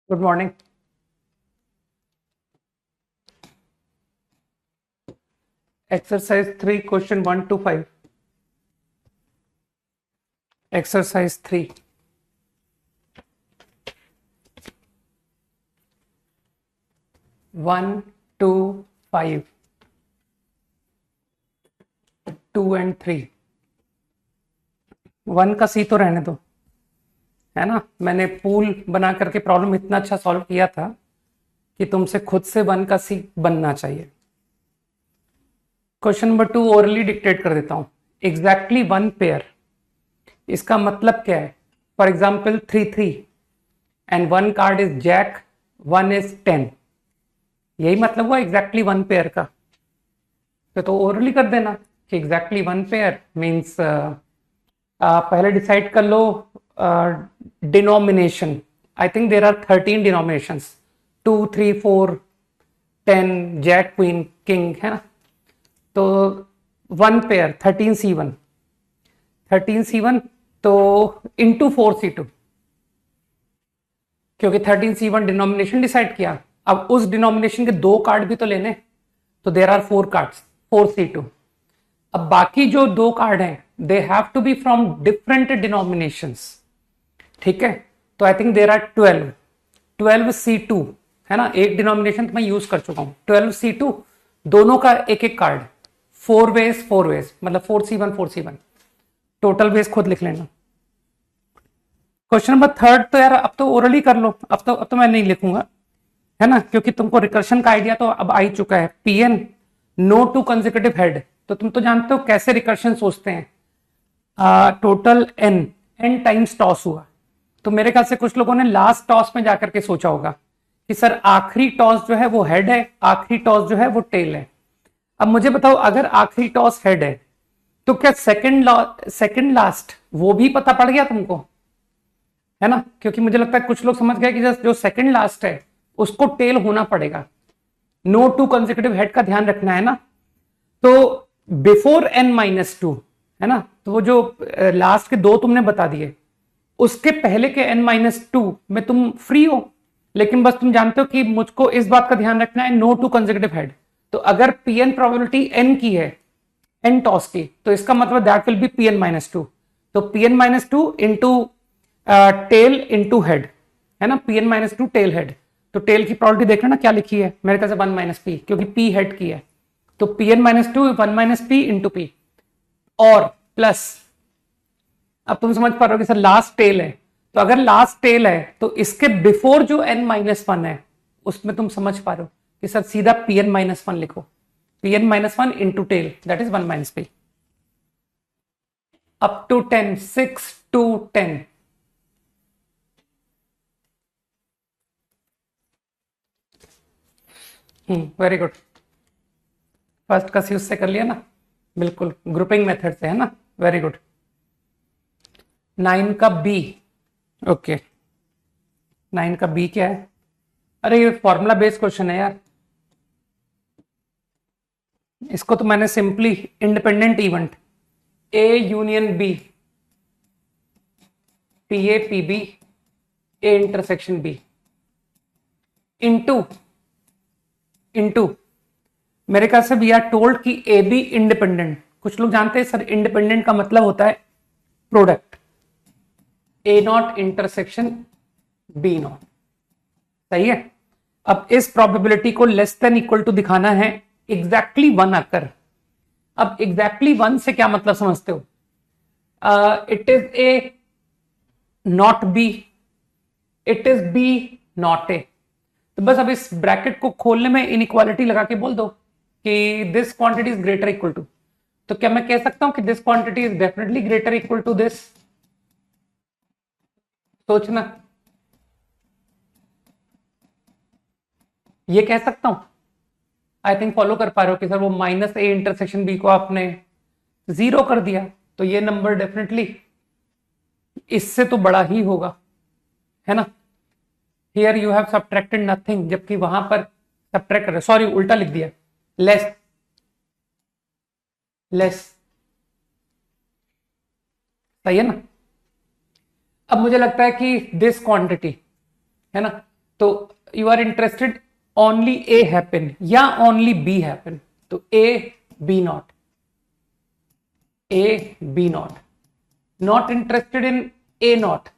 Good morning. Exercise 3 question 1 to 5। Exercise 3 1 2 5 2 and 3। 1 का सी तो रहने दो, है ना। मैंने पूल बना करके प्रॉब्लम इतना अच्छा सॉल्व किया था कि तुमसे खुद से 1 का सी बनना चाहिए। क्वेश्चन नंबर 2 ओरली डिक्टेट कर देता हूं। एग्जैक्टली 1 पेयर, इसका मतलब क्या है? For example 3 and 1 card is jack, 1 is 10। यही मतलब हुआ एग्जैक्टली 1 पेयर का। तो ओरली कर देना कि एग्जैक्टली 1 पेयर मीन्स पहले डिसाइड कर लो denomination. I think there are 13 denominations, 2 3 4 10 jack queen king, है ना। तो 1 पेयर 13C1, 13C1 तो इंटू 4C2, क्योंकि 13C1 डिनोमिनेशन डिसाइड किया। अब उस डिनोमिनेशन के 2 कार्ड भी तो लेने, तो देर आर 4 कार्ड्स, 4C2। अब बाकी जो 2 कार्ड हैं they have to be from different denominations, ठीक है। तो आई थिंक देर आर 12C2, है ना। एक डिनोमिनेशन तो मैं यूज कर चुका हूं, 12C2 दोनों का एक एक कार्ड, 4 वेज मतलब 4C1 4C1। टोटल वेज खुद लिख लेना। क्वेश्चन नंबर 3 तो यार अब तो ओरली कर लो, अब तो मैं नहीं लिखूंगा, है ना, क्योंकि तुमको रिकर्शन का आइडिया तो अब आ ही चुका है। Pn no two consecutive head, तो तुम तो जानते हो कैसे रिकर्शन सोचते हैं। टोटल n टाइम्स टॉस हुआ, तो मेरे ख्याल से कुछ लोगों ने लास्ट टॉस में जाकर के सोचा होगा कि सर आखिरी टॉस जो है वो हेड है, आखिरी टॉस जो है वो टेल है। अब मुझे बताओ, अगर आखिरी टॉस हेड है तो क्या सेकंड लास्ट वो भी पता पड़ गया तुमको, है ना। क्योंकि मुझे लगता है कुछ लोग समझ गए कि जो सेकंड लास्ट है उसको टेल होना पड़ेगा। नो टू कंसेक्यूटिव हेड का ध्यान रखना है ना। तो बिफोर n-2, है ना, तो वो जो लास्ट के 2 तुमने बता दिए, उसके पहले के n-2 में तुम फ्री हो। लेकिन बस तुम जानते हो कि मुझको इस बात का ध्यान रखना है, नो टू कंसेक्यूटिव हेड। तो अगर Pn प्रोबेबिलिटी n की है, n टॉस की, तो इसका मतलब दैट विल बी Pn-2। तो Pn-2 into tell into head, है ना। Pn-2 टेल हेड, तो टेल की प्रोबेबिलिटी देख लेना क्या लिखी है, मेरे ख्याल से 1 - p, क्योंकि p हेड की है। तो Pn-2 1 - p इंटू p और प्लस, अब तुम समझ पा रहे हो कि सर लास्ट टेल है, तो अगर लास्ट टेल है तो इसके बिफोर जो n-1 है उसमें तुम समझ पा रहे हो कि सर सीधा Pn-1 लिखो। Pn-1 into tail that is 1 - p up to 10, 6 to 10। Very good. First का सी उससे कर लिया ना, बिल्कुल ग्रुपिंग मेथड से, है ना। Very good. 9 का बी, ओके 9 का बी क्या है? अरे ये फॉर्मूला बेस्ड क्वेश्चन है यार, इसको तो मैंने simply independent event A union B, P A P B, A intersection B into into, मेरे ख्याल से वी आर टोल्ड कि ए बी इंडिपेंडेंट। कुछ लोग जानते हैं सर इंडिपेंडेंट का मतलब होता है product, A not intersection B not, सही है। अब इस प्रोबेबिलिटी को लेस देन इक्वल टू दिखाना है एग्जैक्टली 1 आकर। अब एग्जैक्टली 1 से क्या मतलब समझते हो? It is A not B, it is B not A. तो बस अब इस ब्रैकेट को खोलने में इनइक्वालिटी लगा के बोल दो कि this quantity is greater equal to. तो क्या मैं कह सकता हूं कि this quantity is definitely greater equal to this? सोचना, ये कह सकता हूं। आई थिंक फॉलो कर पा रहे हो कि सर वो -a इंटरसेक्शन बी को आपने 0 कर दिया, तो ये नंबर डेफिनेटली इससे तो बड़ा ही होगा, है ना। Here you have subtracted nothing, जबकि वहां पर सब्ट्रैक्ट कर रहे, सॉरी उल्टा लिख दिया, लेस लेस, सही है ना। अब मुझे लगता है कि दिस क्वांटिटी, है ना, तो you are interested only A happen या ओनली बी हैपन, तो A B not, A B not, not interested in A not.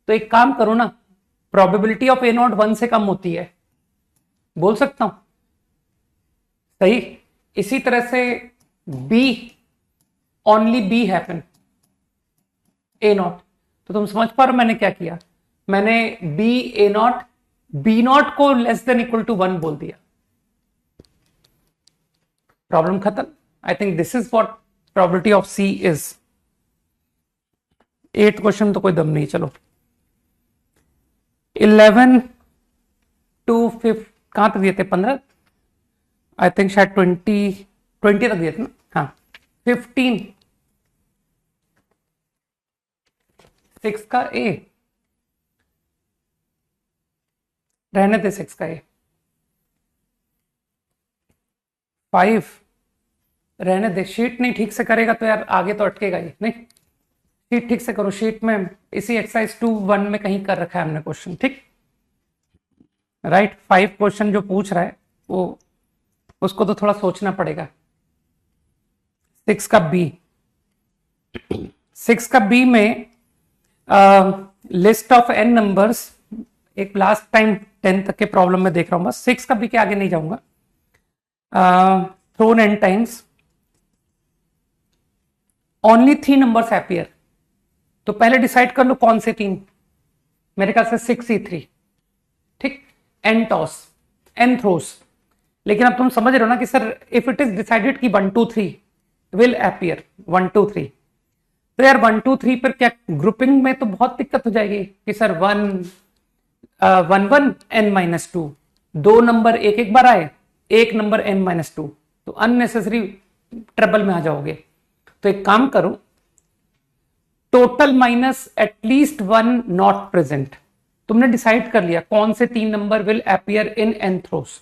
तो एक काम करो ना, प्रोबेबिलिटी ऑफ ए नॉट 1 से कम होती है, बोल सकता हूं सही। इसी तरह से B only B happen A not, तो तुम समझ पा रहे हो मैंने क्या किया, मैंने B A not B not को लेस देन इक्वल टू 1 बोल दिया, प्रॉब्लम खत्म। I think this is what probability of C is. 8 question तो कोई दम नहीं, चलो 11 to 5 कहां तक दिए थे, 15 आई थिंक शायद 20 तक दिए थे ना, हाँ 15 6 का ए, रहने दे 6 का ए, 5 रहने दे, शीट नहीं ठीक से करेगा तो यार आगे तो अटकेगा ही नहीं, शीट ठीक से करो, शीट में इसी एक्सरसाइज 2.1 में कहीं कर रखा है हमने क्वेश्चन, ठीक राइट। 5 क्वेश्चन जो पूछ रहा है वो उसको तो थोड़ा सोचना पड़ेगा। 6 का बी, 6 का बी में लिस्ट ऑफ n नंबर्स, एक लास्ट टाइम 10 तक के प्रॉब्लम में देख रहा हूं बस, 6 का बी के आगे नहीं जाऊंगा। Thrown n times only 3 numbers appear, तो पहले डिसाइड कर लो कौन से 3, मेरे ख्याल से 6e3, ठीक, n टॉस n थ्रोस। लेकिन अब तुम समझ रहे हो ना कि sir if it is decided कि 1 2 3 विल अपीयर 1 2 3, तो यार 1 2 3 पर क्या ग्रुपिंग में तो बहुत दिक्कत हो जाएगी कि सर 1 1 1 n-2, 2 नंबर एक एक बार आए, एक नंबर n-2, तो अननेसेसरी ट्रबल में आ जाओगे। तो एक काम करो, total minus at least 1 not present, तुमने डिसाइड कर लिया कौन से 3 number will appear in n throws.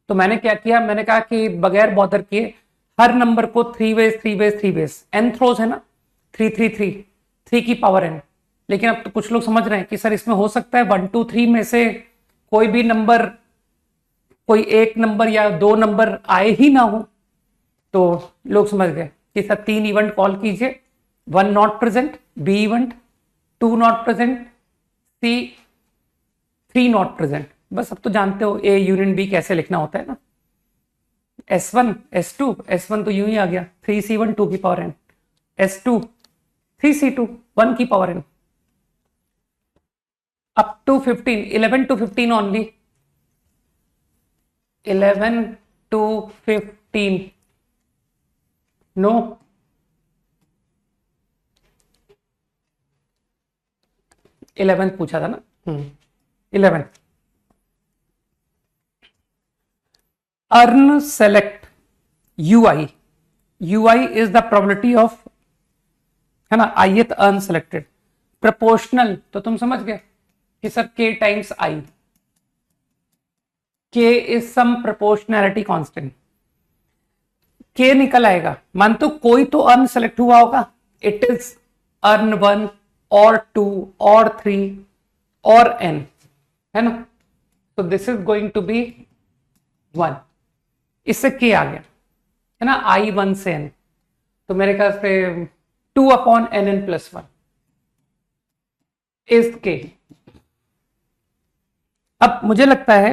तो मैंने क्या किया, मैंने कहा कि बगैर बॉदर किए हर नंबर को 3 वेज n थ्रोस है ना, 3 3 3 3 की पावर n। लेकिन अब तो कुछ लोग समझ रहे हैं कि सर इसमें हो सकता है 1 2 3 में से कोई भी नंबर, कोई एक नंबर या 2 नंबर आए ही ना हो, तो लोग समझ गए कि सर 3 इवेंट कॉल कीजिए, 1 not present, B event, 2 not present, C 3 not present. बस अब तो जानते हो ए यूनियन बी कैसे लिखना होता है ना, S1 S2, S1 तो यूं ही आ गया 3C1 2 की पावर n, S2 3C2 1 की power n, up to 15, 11 to 15 only, 11 to 15 no, eleventh पूछा था ना, 11 earn select ui, ui is the probability of, है ना, ith अर्न सेलेक्टेड, प्रोपोर्शनल तो तुम समझ गए कि sir k times i, k is some proportionality constant, k निकल आएगा, मान तो कोई तो अर्न सेलेक्ट हुआ होगा, इट इज अर्न 1 और 2 और 3 और n, है ना, तो this is going to be 1, इससे k आ गया, है ना, i 1 से n, तो मेरे ख्याल से 2/nn+1 इज k। अब मुझे लगता है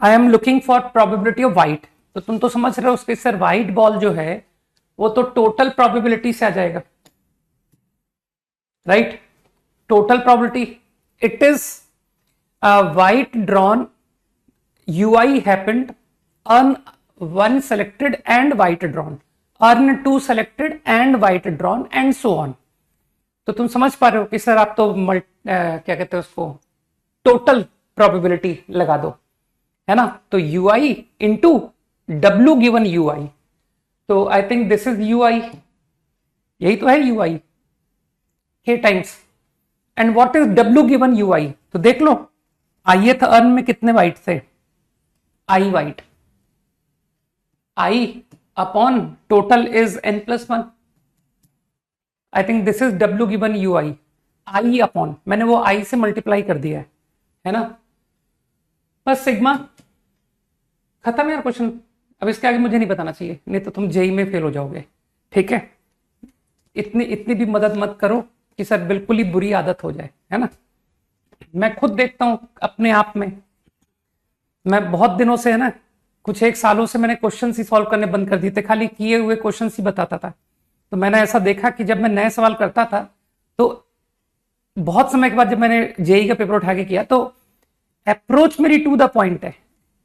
I am looking for probability of white, तो तुम तो समझ रहे हो उसके सर व्हाइट बॉल जो है वो तो टोटल प्रोबेबिलिटी से आ जाएगा, right, total probability, it is white drawn ui happened, earn 1 selected and white drawn, earn 2 selected and white drawn and so on। तो तुम समझ पा रहे हो कि सर आप तो क्या कहते हैं उसको, टोटल प्रोबेबिलिटी लगा दो, है ना, तो ui into w given ui, तो आई थिंक दिस इज ui, यही तो है ui, k times, and what is w given ui, तो देख लो ith अर्न में कितने वाइट थे, i white, i upon total is n+1, I think this is w given ui, i upon, मैंने वो i से मल्टीप्लाई कर दिया है ना। बस सिग्मा खत्म यार क्वेश्चन। अब इसके आगे मुझे नहीं बताना चाहिए, नहीं तो तुम जेई में फेल हो जाओगे। ठीक है, इतनी इतनी भी मदद मत करो कि सर बिल्कुल ही बुरी आदत हो जाए, है ना। मैं खुद देखता हूं अपने आप में, मैं बहुत दिनों से, है ना, कुछ एक सालों से मैंने क्वेश्चन ही सॉल्व करने बंद कर दिए थे, खाली किए हुए क्वेश्चन ही बताता था। तो मैंने ऐसा देखा कि जब मैं नए सवाल करता था तो बहुत समय के बाद जब मैंने जेई का पेपर उठा के किया तो अप्रोच मेरी टू द पॉइंट है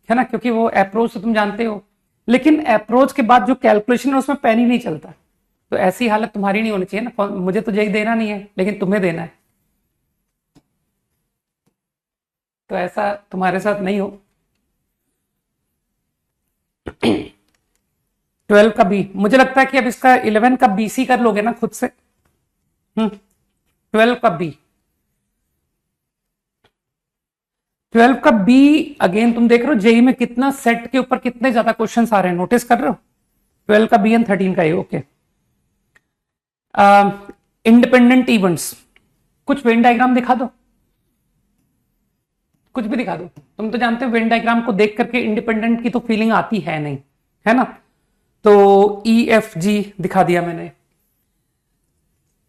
ना, क्योंकि वो अप्रोच तो तुम जानते हो, लेकिन अप्रोच के बाद जो कैलकुलेशन है उसमें पेन ही नहीं चलता। तो ऐसी हालत तुम्हारी नहीं होनी चाहिए ना। मुझे तो जेई देना नहीं है, लेकिन तुम्हें देना है, तो ऐसा तुम्हारे साथ नहीं हो। 12 का बी, मुझे लगता है कि अब इसका 11 का बीसी कर लोगे ना खुद से। 12 का बी, 12 का बी अगेन तुम देख रहे हो जेई में कितना सेट के ऊपर कितने ज्यादा क्वेश्चंस आ रहे हैं, नोटिस कर रहे हो। 12 का बी एंड 13 का ए। ओके, इंडिपेंडेंट इवेंट्स, कुछ वेन डायग्राम दिखा दो, कुछ भी दिखा दो। तुम तो जानते हो वेन डायग्राम को देख करके इंडिपेंडेंट की तो फीलिंग आती है नहीं, है ना। तो ई एफ जी दिखा दिया मैंने,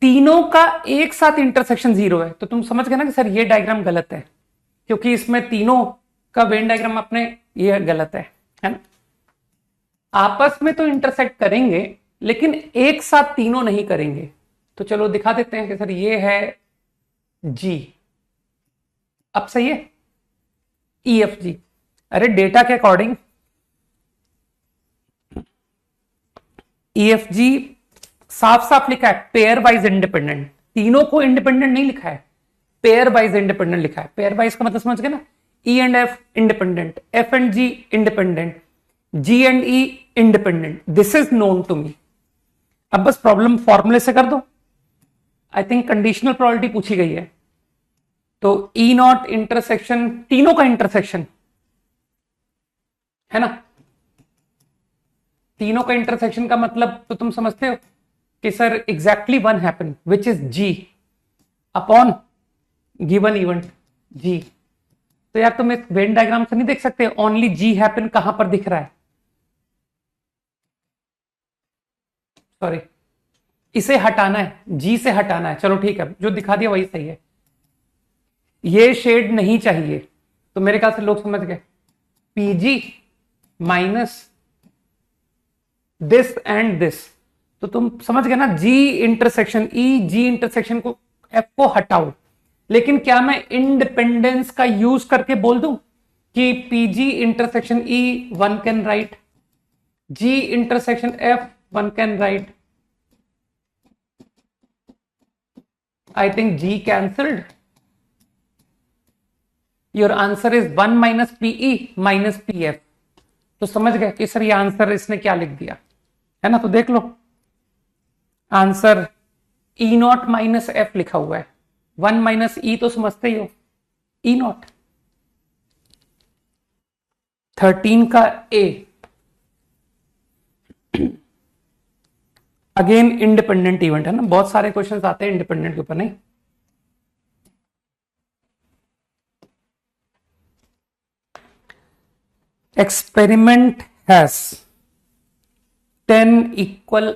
तीनों का एक साथ इंटरसेक्शन 0 है, तो तुम समझ गए ना कि सर ये डायग्राम गलत है, क्योंकि इसमें तीनों का वेन डायग्राम अपने ये गलत है ना। आपस में तो इंटरसेक्ट करेंगे लेकिन एक साथ तीनों नहीं करेंगे। तो चलो दिखा देते हैं कि सर ये है जी, अब सही है। ई एफ जी, अरे डेटा के अकॉर्डिंग ई एफ जी साफ साफ लिखा है पेयर वाइज इंडिपेंडेंट, तीनों को इंडिपेंडेंट नहीं लिखा है, पेयर वाइज इंडिपेंडेंट लिखा है। पेयर वाइज का मतलब समझ गए ना, E and F independent, F and G independent, G and E independent, this is known to me. अब बस प्रॉब्लम फॉर्मूले से कर दो। आई थिंक कंडीशनल प्रोबेबिलिटी पूछी गई है, तो ई नॉट इंटरसेक्शन, तीनों का इंटरसेक्शन, है ना। तीनों का इंटरसेक्शन का मतलब तो तुम समझते हो कि sir exactly one happen which is G upon given event G. तो यार तुम इस वेन डायग्राम से नहीं देख सकते ओनली जी हैपन कहां पर दिख रहा है, सॉरी इसे हटाना है, जी से हटाना है। चलो ठीक है, जो दिखा दिया वही सही है, ये शेड नहीं चाहिए। तो मेरे ख्याल से लोग समझ गए, PG minus this and this, तो तुम समझ गए ना, जी इंटरसेक्शन ई, जी इंटरसेक्शन को एफ को हटाओ। लेकिन क्या मैं इंडिपेंडेंस का यूज करके बोल दूं कि PG intersection E one can write, G intersection F one can write, I think G cancelled, your answer is 1 minus PE minus P F. तो समझ गए कि सर ये आंसर इसने क्या लिख दिया, है ना। तो देख लो answer E not minus F लिखा हुआ है, 1 माइनस ई तो समझते ही हो, ई नॉट। 13 का ए अगेन इंडिपेंडेंट इवेंट, है ना। बहुत सारे क्वेश्चंस आते हैं इंडिपेंडेंट के ऊपर, नहीं। Experiment has 10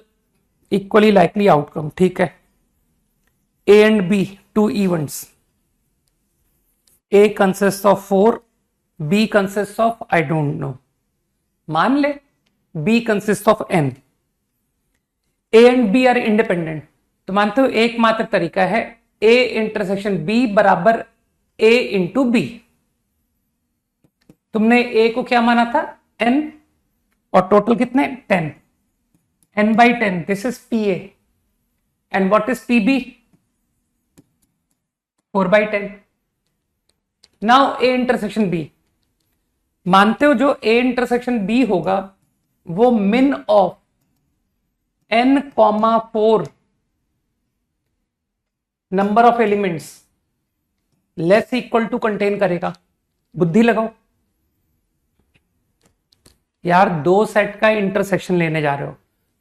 equally likely outcome, ठीक है। A and B two events, A consist of 4, B consist of I don't know, मान ले B consist of n, A and B are independent. तो मानते हो एकमात्र तरीका है ए इंटरसेक्शन बी बराबर ए इंटू बी। तुमने ए को क्या माना था, n, और टोटल कितने 10, n by 10, this is P A, and what is P B 4 by 10। Now A intersection B, मानते हो जो ए इंटरसेक्शन बी होगा वो min of n, 4 number of elements less equal to contain करेगा। बुद्धि लगाओ यार, दो सेट का इंटरसेक्शन लेने जा रहे हो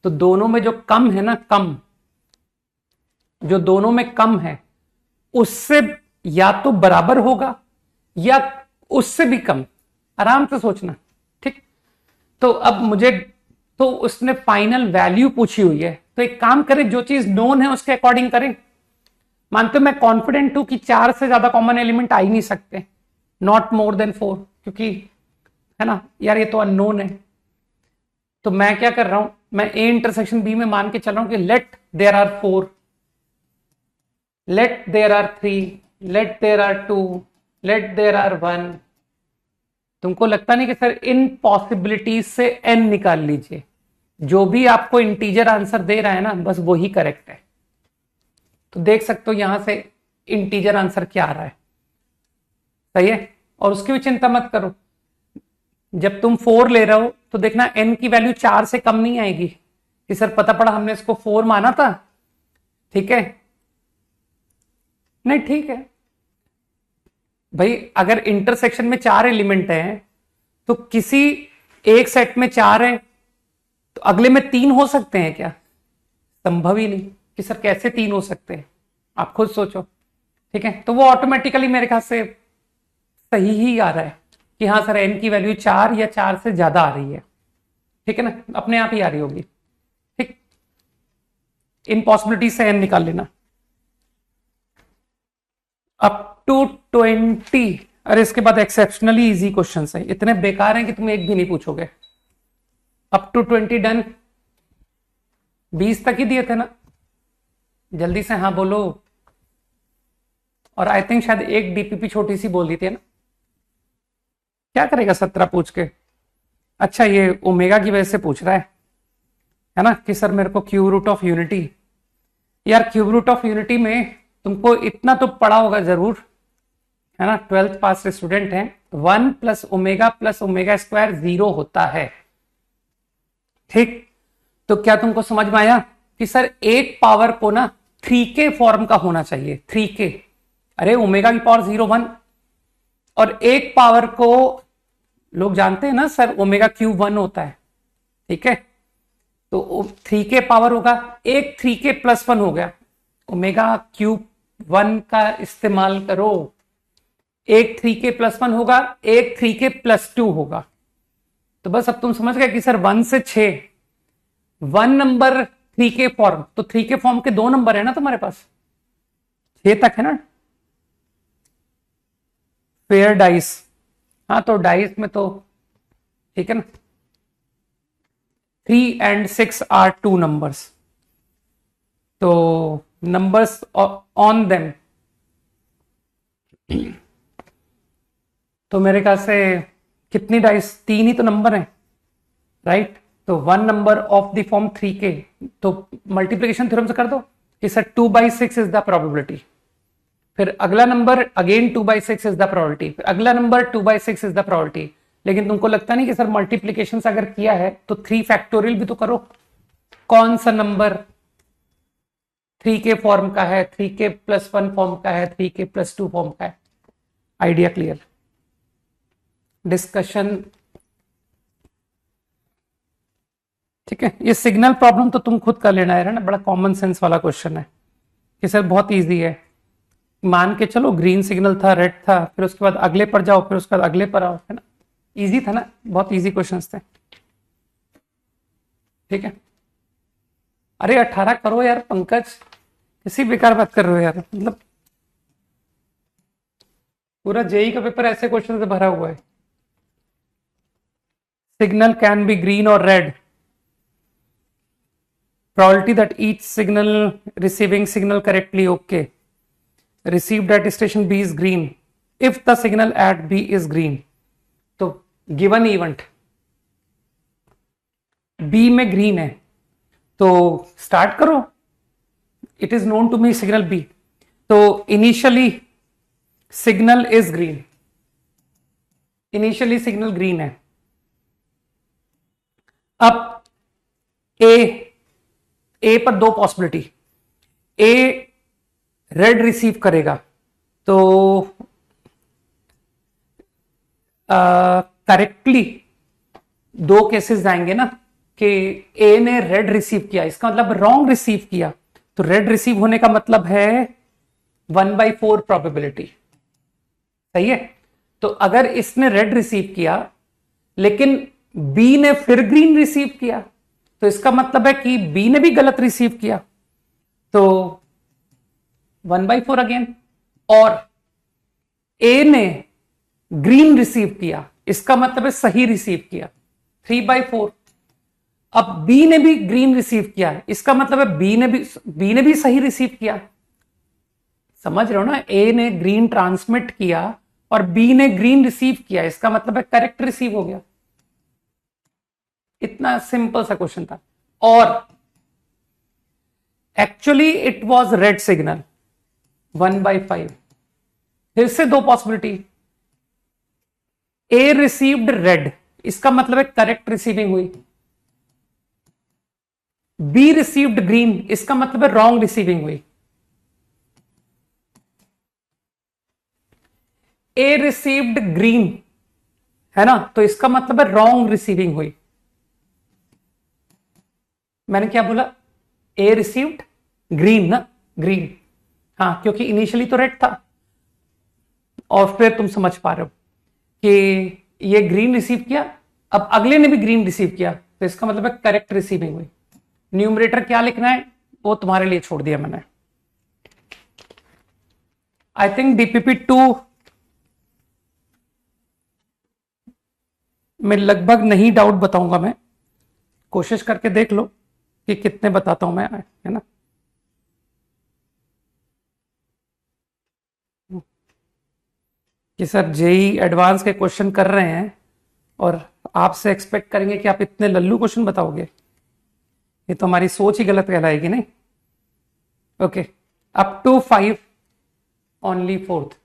तो दोनों में जो कम है ना, कम जो दोनों में कम है उससे या तो बराबर होगा या उससे भी कम, आराम से सोचना, ठीक। तो अब मुझे तो उसने फाइनल वैल्यू पूछी हुई है, तो एक काम करें, जो चीज नोन है उसके अकॉर्डिंग करें। मानते मैं कॉन्फिडेंट हूं कि 4 से ज्यादा कॉमन एलिमेंट आ ही नहीं सकते, नॉट मोर देन 4, क्योंकि है ना यार ये तो अननोन है। तो मैं क्या कर रहा हूं, मैं ए इंटरसेक्शन बी में मान के चल रहा हूं कि let there are 4, let there are 3, let there are 2, let there are 1। तुमको लगता नहीं कि सर इन पॉसिबिलिटीज से एन निकाल लीजिए, जो भी आपको इंटीजर आंसर दे रहा है ना बस वही करेक्ट है। तो देख सकते हो यहां से इंटीजर आंसर क्या आ रहा है, सही है। और उसकी भी चिंता मत करो, जब तुम 4 ले रहे हो तो देखना n की वैल्यू 4 से कम नहीं आएगी कि सर पता पड़ा हमने इसको 4 माना था, ठीक है। नहीं ठीक है भाई, अगर इंटरसेक्शन में 4 एलिमेंट हैं तो किसी एक सेट में 4 है तो अगले में 3 हो सकते हैं क्या? संभव ही नहीं कि सर कैसे 3 हो सकते हैं, आप खुद सोचो, ठीक है। तो वो ऑटोमेटिकली मेरे ख्याल से सही ही आ रहा है कि हाँ सर n की वैल्यू 4 या 4 से ज्यादा आ रही है, ठीक है ना, अपने आप ही आ रही होगी, ठीक। इन पॉसिबिलिटी से n निकाल लेना। अप टू 20, अरे इसके बाद एक्सेप्शनली इजी क्वेश्चन है, इतने बेकार हैं कि तुम एक भी नहीं पूछोगे। अप टू 20 डन, 20 तक ही दिए थे ना, जल्दी से हाँ बोलो। और आई थिंक शायद एक डीपीपी छोटी सी बोल दी थी ना, क्या करेगा 17 पूछ के। अच्छा ये ओमेगा की वजह से पूछ रहा है ना कि सर मेरे को क्यूब रूट ऑफ यूनिटी, यार क्यूब रूट ऑफ यूनिटी में तुमको इतना तो पढ़ा होगा जरूर, है ना, 12th पास स्टूडेंट हैं, 1 प्लस ओमेगा स्क्वायर 0 होता है, ठीक। तो क्या तुमको समझ में आया कि सर एक पावर को ना 3k फॉर्म का होना चाहिए, 3k, अरे ओमेगा की पावर 0 1, और एक पावर को लोग जानते हैं ना सर ओमेगा क्यूब 1 होता है, ठीक है। तो 3k पावर होगा, एक 3k प्लस 1 हो गया, ओमेगा क्यूब 1 का इस्तेमाल करो, एक 3k प्लस 1 होगा, एक 3k प्लस 2 होगा। तो बस अब तुम समझ गए कि सर 1 से 6, 1 नंबर 3k फॉर्म, तो 3k फॉर्म के 2 नंबर है ना तुम्हारे पास, 6 तक है ना। फेयर डाइस, हाँ तो डाइस में तो ठीक है ना, 3 and 6 आर 2 नंबर्स, तो नंबर्स ऑन देम, तो मेरे ख्याल से कितनी डाइस, 3 ही तो नंबर है, राइट। तो 1 number of the form 3k, तो मल्टीप्लीकेशन थ्योरम से कर दो कि सर 2/6 इज द प्रोबेबिलिटी, फिर अगला number again 2/6 is the probability, फिर अगला नंबर 2/6 इज द प्रोबेबिलिटी। लेकिन तुमको लगता नहीं कि सर मल्टीप्लीकेशन अगर किया है तो 3 फैक्टोरियल भी तो करो, कौन सा नंबर 3k फॉर्म का है, 3k प्लस 1 फॉर्म का है, 3k प्लस 2 फॉर्म का है। आइडिया क्लियर, डिस्कशन, ठीक है। ये सिग्नल प्रॉब्लम तो तुम खुद कर लेना है ना, बड़ा कॉमन सेंस वाला क्वेश्चन है कि सर बहुत इजी है, मान के चलो ग्रीन सिग्नल था, रेड था, फिर उसके बाद अगले पर जाओ, फिर उसके बाद अगले पर आओ, है ना, इजी था ना, बहुत इजी क्वेश्चंस थे, ठीक है। अरे 18 करो यार पंकज, किसी बेकार बात कर रहे हो यार, मतलब पूरा जेई का पेपर ऐसे क्वेश्चन से भरा हुआ है। सिग्नल कैन बी ग्रीन और red, probability that each signal receiving signal correctly okay, received at station B is green if the signal at B is green। तो given event B में green है तो start करो, it is known to me signal B, तो initially signal is green, initially signal green है। अब ए पर 2 possibility, ए red receive करेगा तो करेक्टली 2 केसेस जाएंगे ना कि ए ने रेड रिसीव किया, इसका मतलब रॉन्ग रिसीव किया, तो रेड रिसीव होने का मतलब है 1/4 प्रोबेबिलिटी, सही है। तो अगर इसने रेड रिसीव किया लेकिन बी ने फिर ग्रीन रिसीव किया, तो इसका मतलब है कि बी ने भी गलत रिसीव किया, तो 1/4 अगेन। और ए ने ग्रीन रिसीव किया, इसका मतलब है सही रिसीव किया, 3/4। अब बी ने भी ग्रीन रिसीव किया, इसका मतलब है बी ने भी सही रिसीव किया। समझ रहे हो ना, ए ने ग्रीन ट्रांसमिट किया और बी ने ग्रीन रिसीव किया, इसका मतलब है करेक्ट रिसीव हो गया। इतना सिंपल सा क्वेश्चन था। और actually it was red signal, 1/5। फिर से दो पॉसिबिलिटी, ए रिसीव्ड रेड, इसका मतलब है करेक्ट रिसीविंग हुई। बी रिसीव्ड ग्रीन, इसका मतलब है रॉन्ग रिसीविंग हुई। ए रिसीव्ड ग्रीन है ना, तो इसका मतलब है रॉन्ग रिसीविंग हुई। मैंने क्या बोला, ए रिसीव्ड ग्रीन ना, ग्रीन, हाँ, क्योंकि इनिशियली तो रेड था। और फिर तुम समझ पा रहे हो कि ये ग्रीन रिसीव किया, अब अगले ने भी ग्रीन रिसीव किया, तो इसका मतलब है करेक्ट रिसीविंग हुई। न्यूमरेटर क्या लिखना है वो तुम्हारे लिए छोड़ दिया मैंने। आई थिंक डीपीपी 2 में लगभग नहीं डाउट बताऊंगा मैं, कोशिश करके देख लो कि कितने बताता हूं मैं, है ना। कि सर जेई एडवांस के क्वेश्चन कर रहे हैं और आपसे एक्सपेक्ट करेंगे कि आप इतने लल्लू क्वेश्चन बताओगे, ये तो हमारी सोच ही गलत कहलाएगी नहीं। Okay, up to 5 only 4th।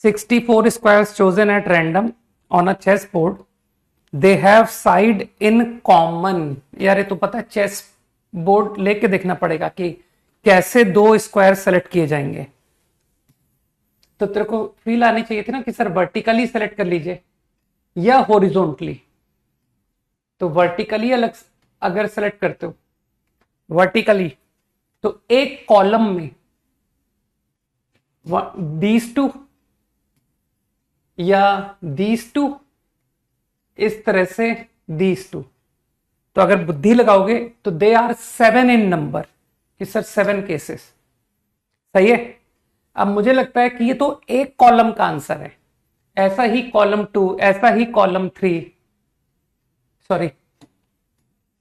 "64 squares chosen at random on a chess board, they have side in common"। यार ये तो पता है, चेस बोर्ड लेके देखना पड़ेगा कि कैसे दो स्क्वायर सेलेक्ट किए जाएंगे। तो तेरे को फील आनी चाहिए थी ना कि सर वर्टिकली सेलेक्ट कर लीजिए या हॉरिजॉन्टली। तो वर्टिकली अलग अगर सेलेक्ट करते हो, वर्टिकली, तो एक कॉलम में दीज टू या दीज टू, इस तरह से दीज टू। तो अगर बुद्धि लगाओगे तो दे आर 7 इन नंबर, कि सर 7 केसेस। सही है। अब मुझे लगता है कि ये तो एक कॉलम का आंसर है, ऐसा ही कॉलम 2, ऐसा ही कॉलम 3, सॉरी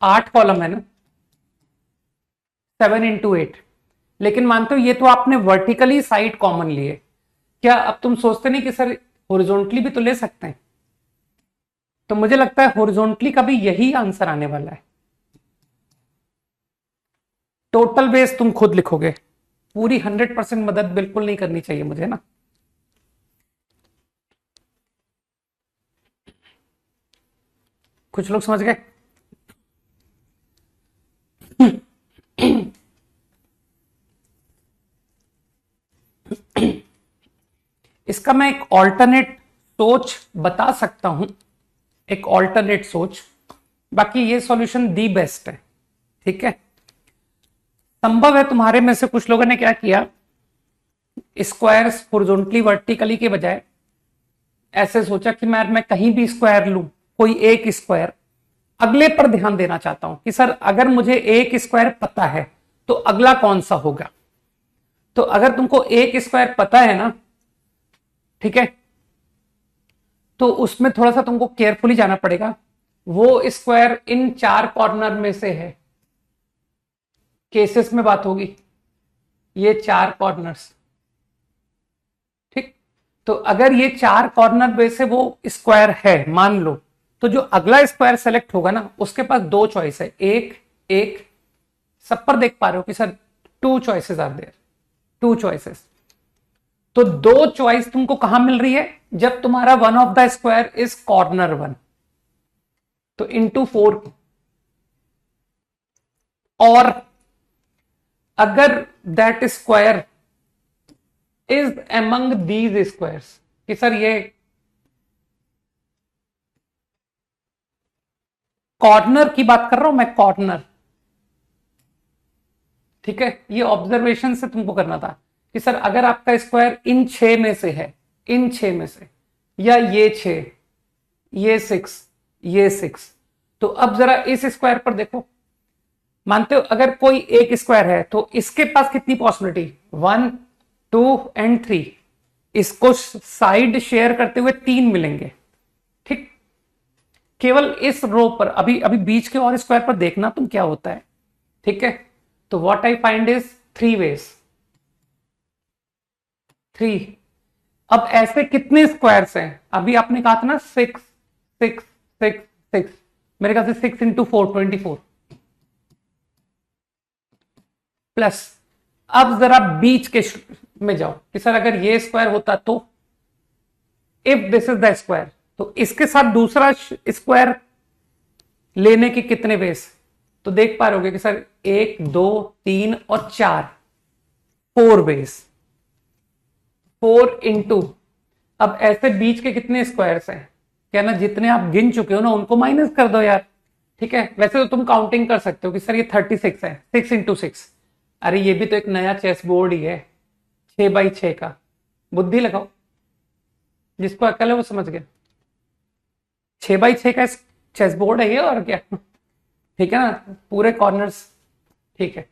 8 कॉलम है ना, 7 into 8। लेकिन मानते हो ये तो आपने वर्टिकली साइड कॉमन लिए, क्या अब तुम सोचते नहीं कि सर हॉरिजॉन्टली भी तो ले सकते हैं? तो मुझे लगता है हॉरिजॉन्टली का भी यही आंसर आने वाला है। टोटल बेस तुम खुद लिखोगे, पूरी 100% मदद बिल्कुल नहीं करनी चाहिए मुझे ना। कुछ लोग समझ गए? इसका मैं एक ऑल्टरनेट सोच बता सकता हूं, एक ऑल्टरनेट सोच। बाकी ये सॉल्यूशन दी बेस्ट है, ठीक है। संभव है तुम्हारे में से कुछ लोगों ने क्या किया, स्क्वायर्स हॉरिजॉन्टली वर्टिकली के बजाय ऐसे सोचा कि मैं कहीं भी स्क्वायर लूं, कोई एक स्क्वायर, अगले पर ध्यान देना चाहता हूं कि सर अगर मुझे एक स्क्वायर पता है तो अगला कौन सा होगा। तो अगर तुमको एक स्क्वायर पता है ना, ठीक है, तो उसमें थोड़ा सा तुमको केयरफुली जाना पड़ेगा। वो स्क्वायर इन 4 कॉर्नर में से है, केसेस में बात होगी, ये 4 कॉर्नर्स, ठीक। तो अगर ये 4 कॉर्नर में से वो स्क्वायर है मान लो, तो जो अगला स्क्वायर सेलेक्ट होगा ना, उसके पास 2 चॉइस है, एक एक। सब पर देख पा रहे हो कि sir 2 choices are there, 2 choices. तो 2 चॉइस तुमको कहां मिल रही है, जब तुम्हारा one of the square is corner 1, तो इंटू 4। और अगर that square is among these squares, कि सर ये कॉर्नर की बात कर रहा हूं मैं, कॉर्नर। ठीक है, ये ऑब्जर्वेशन से तुमको करना था कि सर अगर आपका स्क्वायर इन 6 में से है, इन 6 में से, या ये 6, ये 6, ये 6, तो अब जरा इस स्क्वायर पर देखो। मानते हो अगर कोई एक स्क्वायर है तो इसके पास कितनी पॉसिबिलिटी, 1 2 एंड 3, इसको साइड शेयर करते हुए 3 मिलेंगे। ठीक, केवल इस रो पर, अभी अभी बीच के और स्क्वायर पर देखना तुम क्या होता है। ठीक है, तो what I find is 3 ways, 3। अब ऐसे कितने स्क्वायर्स हैं, अभी आपने कहा था ना 6 6 6 6, मेरे ख्याल से 6 इंटू 4 24 प्लस। अब जरा बीच के में जाओ कि सर अगर ये स्क्वायर होता तो, if this is the square, तो इसके साथ दूसरा स्क्वायर लेने के कितने वेज, तो देख पा रहे कि सर 1 2 3 और 4, 4 वेज, 4 इंटू, अब ऐसे बीच के कितने स्क्वायर्स हैं, क्या ना जितने आप गिन चुके हो ना उनको माइनस कर दो यार। ठीक है, वैसे तो तुम काउंटिंग कर सकते हो कि सर ये 36 है, 6 इंटू 6, अरे ये भी तो एक नया चेस बोर्ड ही है 6x6 का, बुद्धि लगाओ, जिसको अकल है वो समझ गया, 6x6 का चेस बोर्ड है ये, और क्या। ठीक है ना, पूरे कॉर्नर्स। ठीक है,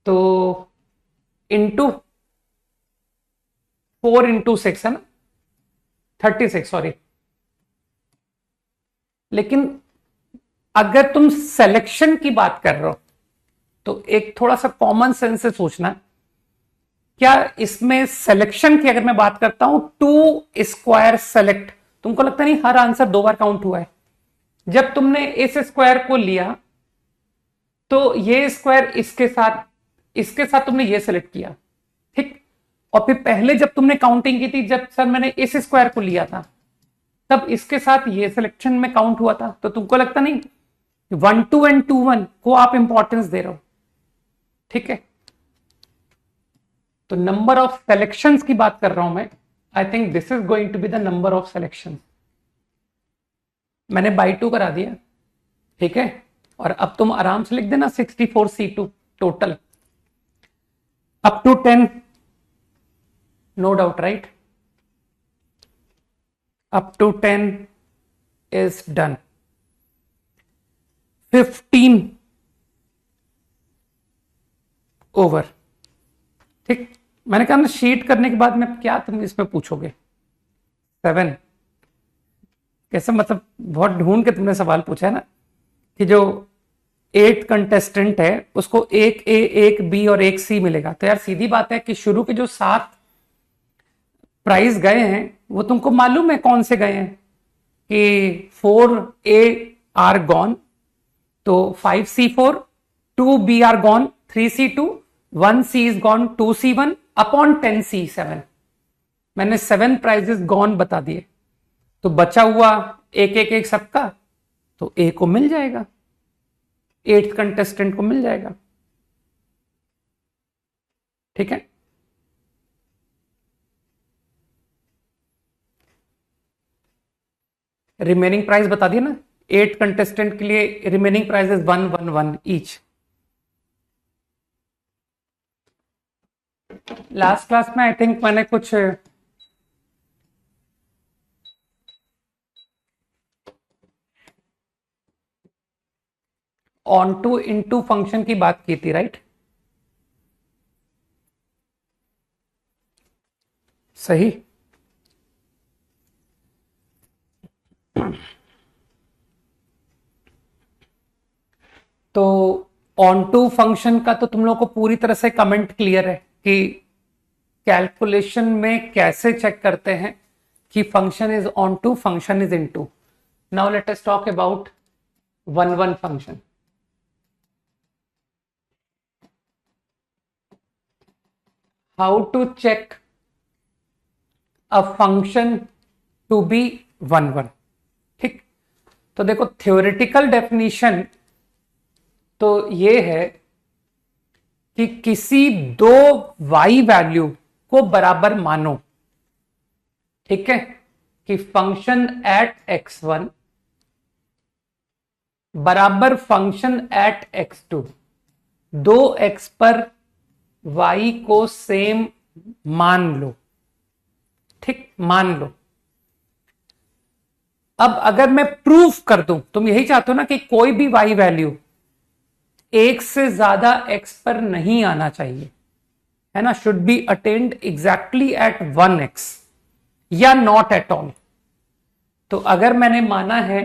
तो इंटू 4 इंटू 6 है ना, 36, सॉरी। लेकिन अगर तुम सिलेक्शन की बात कर रहे हो तो एक थोड़ा सा कॉमन सेंस से सोचना, क्या इसमें सिलेक्शन की अगर मैं बात करता हूं 2 स्क्वायर सेलेक्ट, तुमको लगता नहीं हर आंसर 2 बार काउंट हुआ है। जब तुमने इस स्क्वायर को लिया तो ये स्क्वायर इसके साथ तुमने ये सेलेक्ट किया, ठीक, और फिर पहले जब तुमने काउंटिंग की थी, जब सर मैंने इस स्क्वायर को लिया था तब इसके साथ ये सिलेक्शन में काउंट हुआ था। तो तुमको लगता नहीं 1 2 एंड 2 1 को आप इंपॉर्टेंस दे रहे हो। ठीक है, तो नंबर ऑफ सेलेक्शंस की बात कर रहा हूं मैं, I think this is going to be the number of selection. मैंने बाई 2 करा दिया। ठीक है, और अब तुम आराम से लिख देना 64C2 total up to 10, no doubt, right, up to 10 is done। 15 over. ठीक, मैंने कहा ना शीट करने के बाद में क्या तुम इसमें पूछोगे, 7, कैसे, मतलब बहुत ढूंढ के तुमने सवाल पूछा है ना कि जो 8 कंटेस्टेंट है उसको एक ए, एक बी और एक सी मिलेगा। तो यार सीधी बात है कि शुरू के जो 7 प्राइस गए हैं वो तुमको मालूम है कौन से गए हैं, कि 4A आर गॉन, तो 5C4, 2B are gone, 3C2, 1C is gone, 2C1 upon 10C7। मैंने 7 प्राइजेस गॉन बता दिए, तो बचा हुआ एक एक एक सबका, तो ए को मिल जाएगा, 8th कंटेस्टेंट को मिल जाएगा। ठीक है, रिमेनिंग प्राइस बता दिया ना, 8 कंटेस्टेंट के लिए remaining price is 1 1 1 each. Last class में आई थिंक मैंने कुछ ऑन टू इनटू फंक्शन की बात की थी, राइट? सही। तो ऑन टू फंक्शन का तो तुम लोग को पूरी तरह से कमेंट क्लियर है कि कैलकुलेशन में कैसे चेक करते हैं कि function is onto, function is into. Now let us talk about 1 1 function. How to check a function to be 1 1। ठीक, तो देखो थ्योरेटिकल डेफिनेशन तो ये है कि किसी 2 y वैल्यू को बराबर मानो, ठीक है, कि फंक्शन एट x1 बराबर फंक्शन एट x2, 2x पर y को सेम मान लो, ठीक, मान लो। अब अगर मैं प्रूफ कर दूं, तुम यही चाहते हो ना कि कोई भी y वैल्यू एक से ज्यादा x पर नहीं आना चाहिए, है ना, should be attend exactly at 1x या नॉट एट ऑल। तो अगर मैंने माना है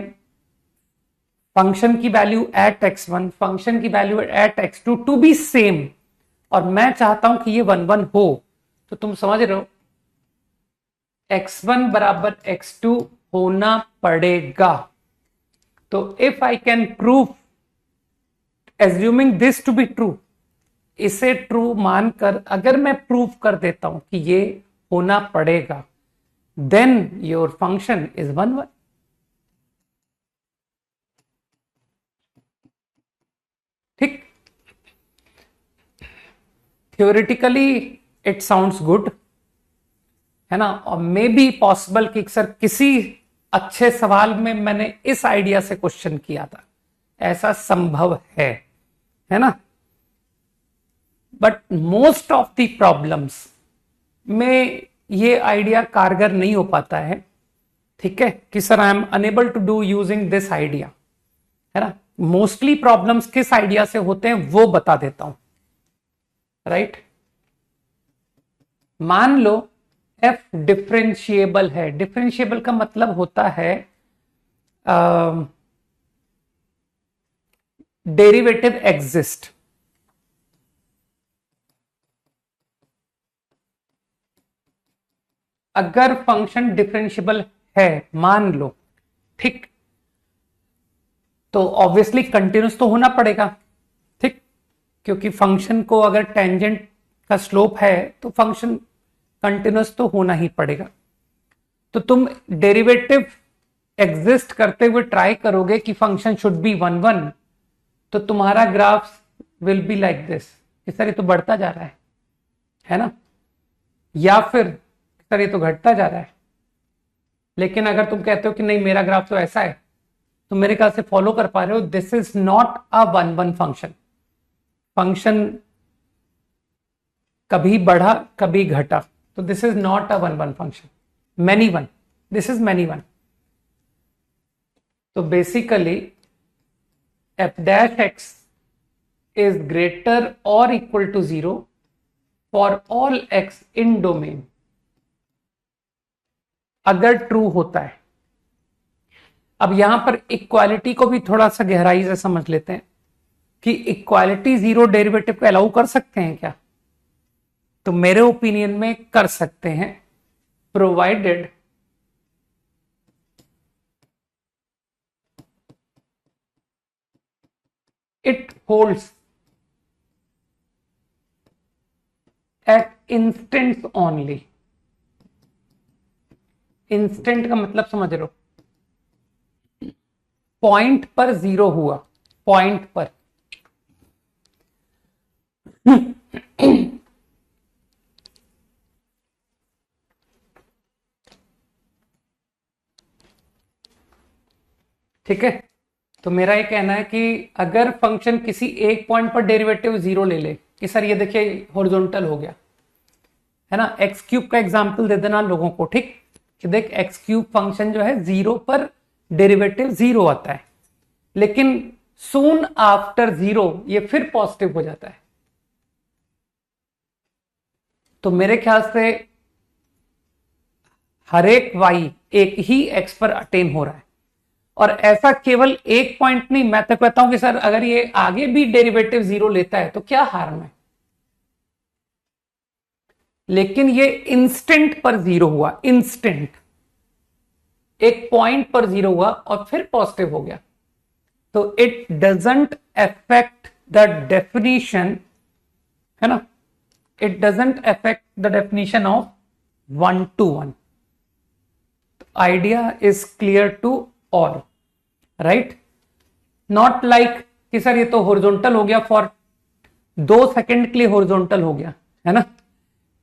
फंक्शन की वैल्यू एट x1, फंक्शन की value at x2 to be same, और मैं चाहता हूं कि ये 1 1 हो, तो तुम समझ रहे हो x1 बराबर x2 होना पड़ेगा। तो if I can prove assuming this to be true, इसे ट्रू मानकर अगर मैं प्रूव कर देता हूं कि ये होना पड़ेगा, देन योर फंक्शन इज 1 1। ठीक, थियोरिटिकली इट साउंड्स गुड, है ना, और मे बी पॉसिबल कि सर किसी अच्छे सवाल में मैंने इस आइडिया से क्वेश्चन किया था, ऐसा संभव है ना। But most of the problems में ये आइडिया कारगर नहीं हो पाता है, ठीक है, कि sir I am unable to do using this idea, है ना। मोस्टली प्रॉब्लम्स किस आइडिया से होते हैं वो बता देता हूं, राइट। मान लो f डिफरेंशिएबल है, डिफरेंशिएबल का मतलब होता है डेरिवेटिव एग्जिस्ट। अगर फंक्शन डिफरेंशिएबल है मान लो, ठीक, तो ऑब्वियसली कंटिन्यूस तो होना पड़ेगा, ठीक, क्योंकि फंक्शन को अगर टेंजेंट का स्लोप है तो फंक्शन कंटिन्यूस तो होना ही पड़ेगा। तो तुम डेरिवेटिव एग्जिस्ट करते हुए ट्राई करोगे कि फंक्शन शुड बी 1 1, तो तुम्हारा graph will be like this, कि सर ये तो बढ़ता जा रहा है ना, या फिर सर ये तो घटता जा रहा है। लेकिन अगर तुम कहते हो कि नहीं मेरा ग्राफ तो ऐसा है, तो मेरे ख्याल से फॉलो कर पा रहे हो, this is not a 1 1 function. Function कभी बढ़ा कभी घटा, तो this is not a 1 1 function, many one, this is many one. तो basically f dash x is greater or equal to 0 for all x in domain, अगर true होता है। अब यहां पर इक्वालिटी को भी थोड़ा सा गहराई से समझ लेते हैं कि इक्वालिटी जीरो डेरिवेटिव को अलाउ कर सकते हैं क्या। तो मेरे ओपिनियन में कर सकते हैं, provided it holds at instants only. Instant का मतलब समझ रहे हो, पॉइंट पर जीरो हुआ, पॉइंट पर। ठीक है, तो मेरा ये कहना है कि अगर फंक्शन किसी एक पॉइंट पर डेरिवेटिव जीरो ले ले, कि सर ये देखिए हॉरिजॉन्टल हो गया, है ना, एक्स क्यूब का एग्जांपल दे देना लोगों को, ठीक, कि देख एक्स क्यूब फंक्शन जो है जीरो पर डेरिवेटिव जीरो आता है, लेकिन सून आफ्टर जीरो ये फिर पॉजिटिव हो जाता है। तो मेरे ख्याल से हर एक वाई एक ही एक्स पर अटेन हो रहा है, और ऐसा केवल एक पॉइंट नहीं। मैं तो कहता हूं कि सर अगर ये आगे भी डेरिवेटिव जीरो लेता है तो क्या हार्म है, लेकिन ये इंस्टेंट पर जीरो हुआ, इंस्टेंट एक पॉइंट पर जीरो हुआ और फिर पॉजिटिव हो गया, तो it doesn't affect the definition, है ना, it doesn't affect the definition of 1 to 1। Idea is clear to all, right. Not like कि सर ये तो हॉरिजॉन्टल हो गया, फॉर 2 सेकंड के लिए हॉरिजॉन्टल हो गया, है ना,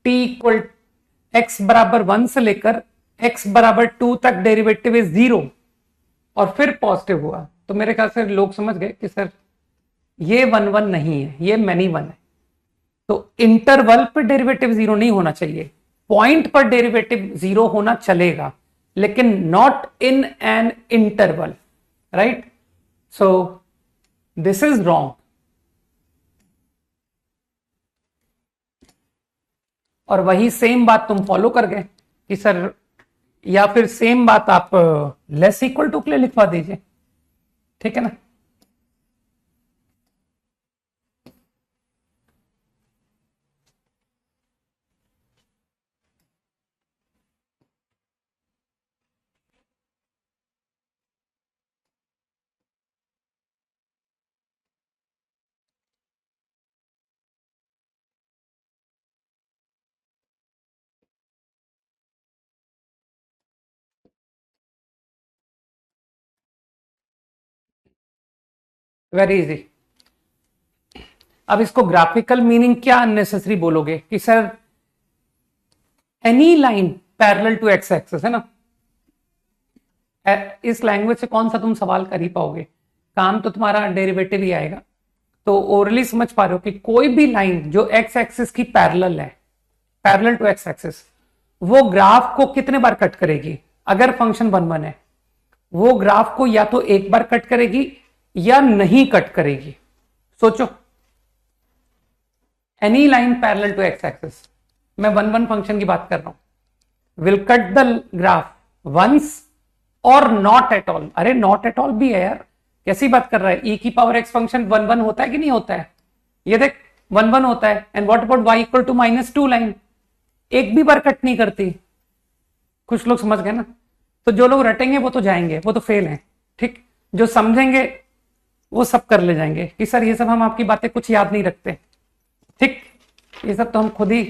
t इक्वल x बराबर 1 से लेकर x बराबर 2 तक डेरिवेटिव इज जीरो और फिर पॉजिटिव हुआ, तो मेरे ख्याल से लोग समझ गए कि सर ये 1 1 नहीं है, ये मैनी 1 है। तो इंटरवल पर डेरिवेटिव 0 नहीं होना चाहिए, पॉइंट पर डेरिवेटिव 0 होना चलेगा, लेकिन not in an interval, right? So this is wrong. और वही सेम बात तुम फॉलो कर गए कि सर, या फिर सेम बात आप लेस इक्वल टू के लिए लिखवा दीजिए, ठीक है ना? Very easy. अब इसको ग्राफिकल मीनिंग क्या अननेसेसरी बोलोगे कि sir any line parallel to x axis, है ना? इस लैंग्वेज से कौन सा तुम सवाल कर ही पाओगे, काम तो तुम्हारा डेरिवेटिव ही आएगा। तो ओरली समझ पा रहे हो कि कोई भी लाइन जो एक्स एक्सिस की पैरेलल है, पैरेलल टू एक्स एक्सिस, वो ग्राफ को कितने बार कट करेगी? अगर फंक्शन 1 1 है, वो ग्राफ को या तो एक बार कट करेगी या नहीं कट करेगी। सोचो, any line parallel to x axis, मैं 1 1 फंक्शन की बात कर रहा हूं, will cut the graph once और नॉट एट ऑल। अरे नॉट एट ऑल भी है यार, कैसी बात कर रहा है? ई की पावर एक्स फंक्शन 1 1 होता है कि नहीं होता है? ये देख 1 1 होता है। And what about y equal to -2 line, एक भी बार कट नहीं करती। कुछ लोग समझ गए ना? तो जो लोग रटेंगे वो तो जाएंगे, वो तो फेल हैं, ठीक? जो समझेंगे वो सब कर ले जाएंगे कि सर ये सब हम आपकी बातें कुछ याद नहीं रखते, ठीक? ये सब तो हम खुद ही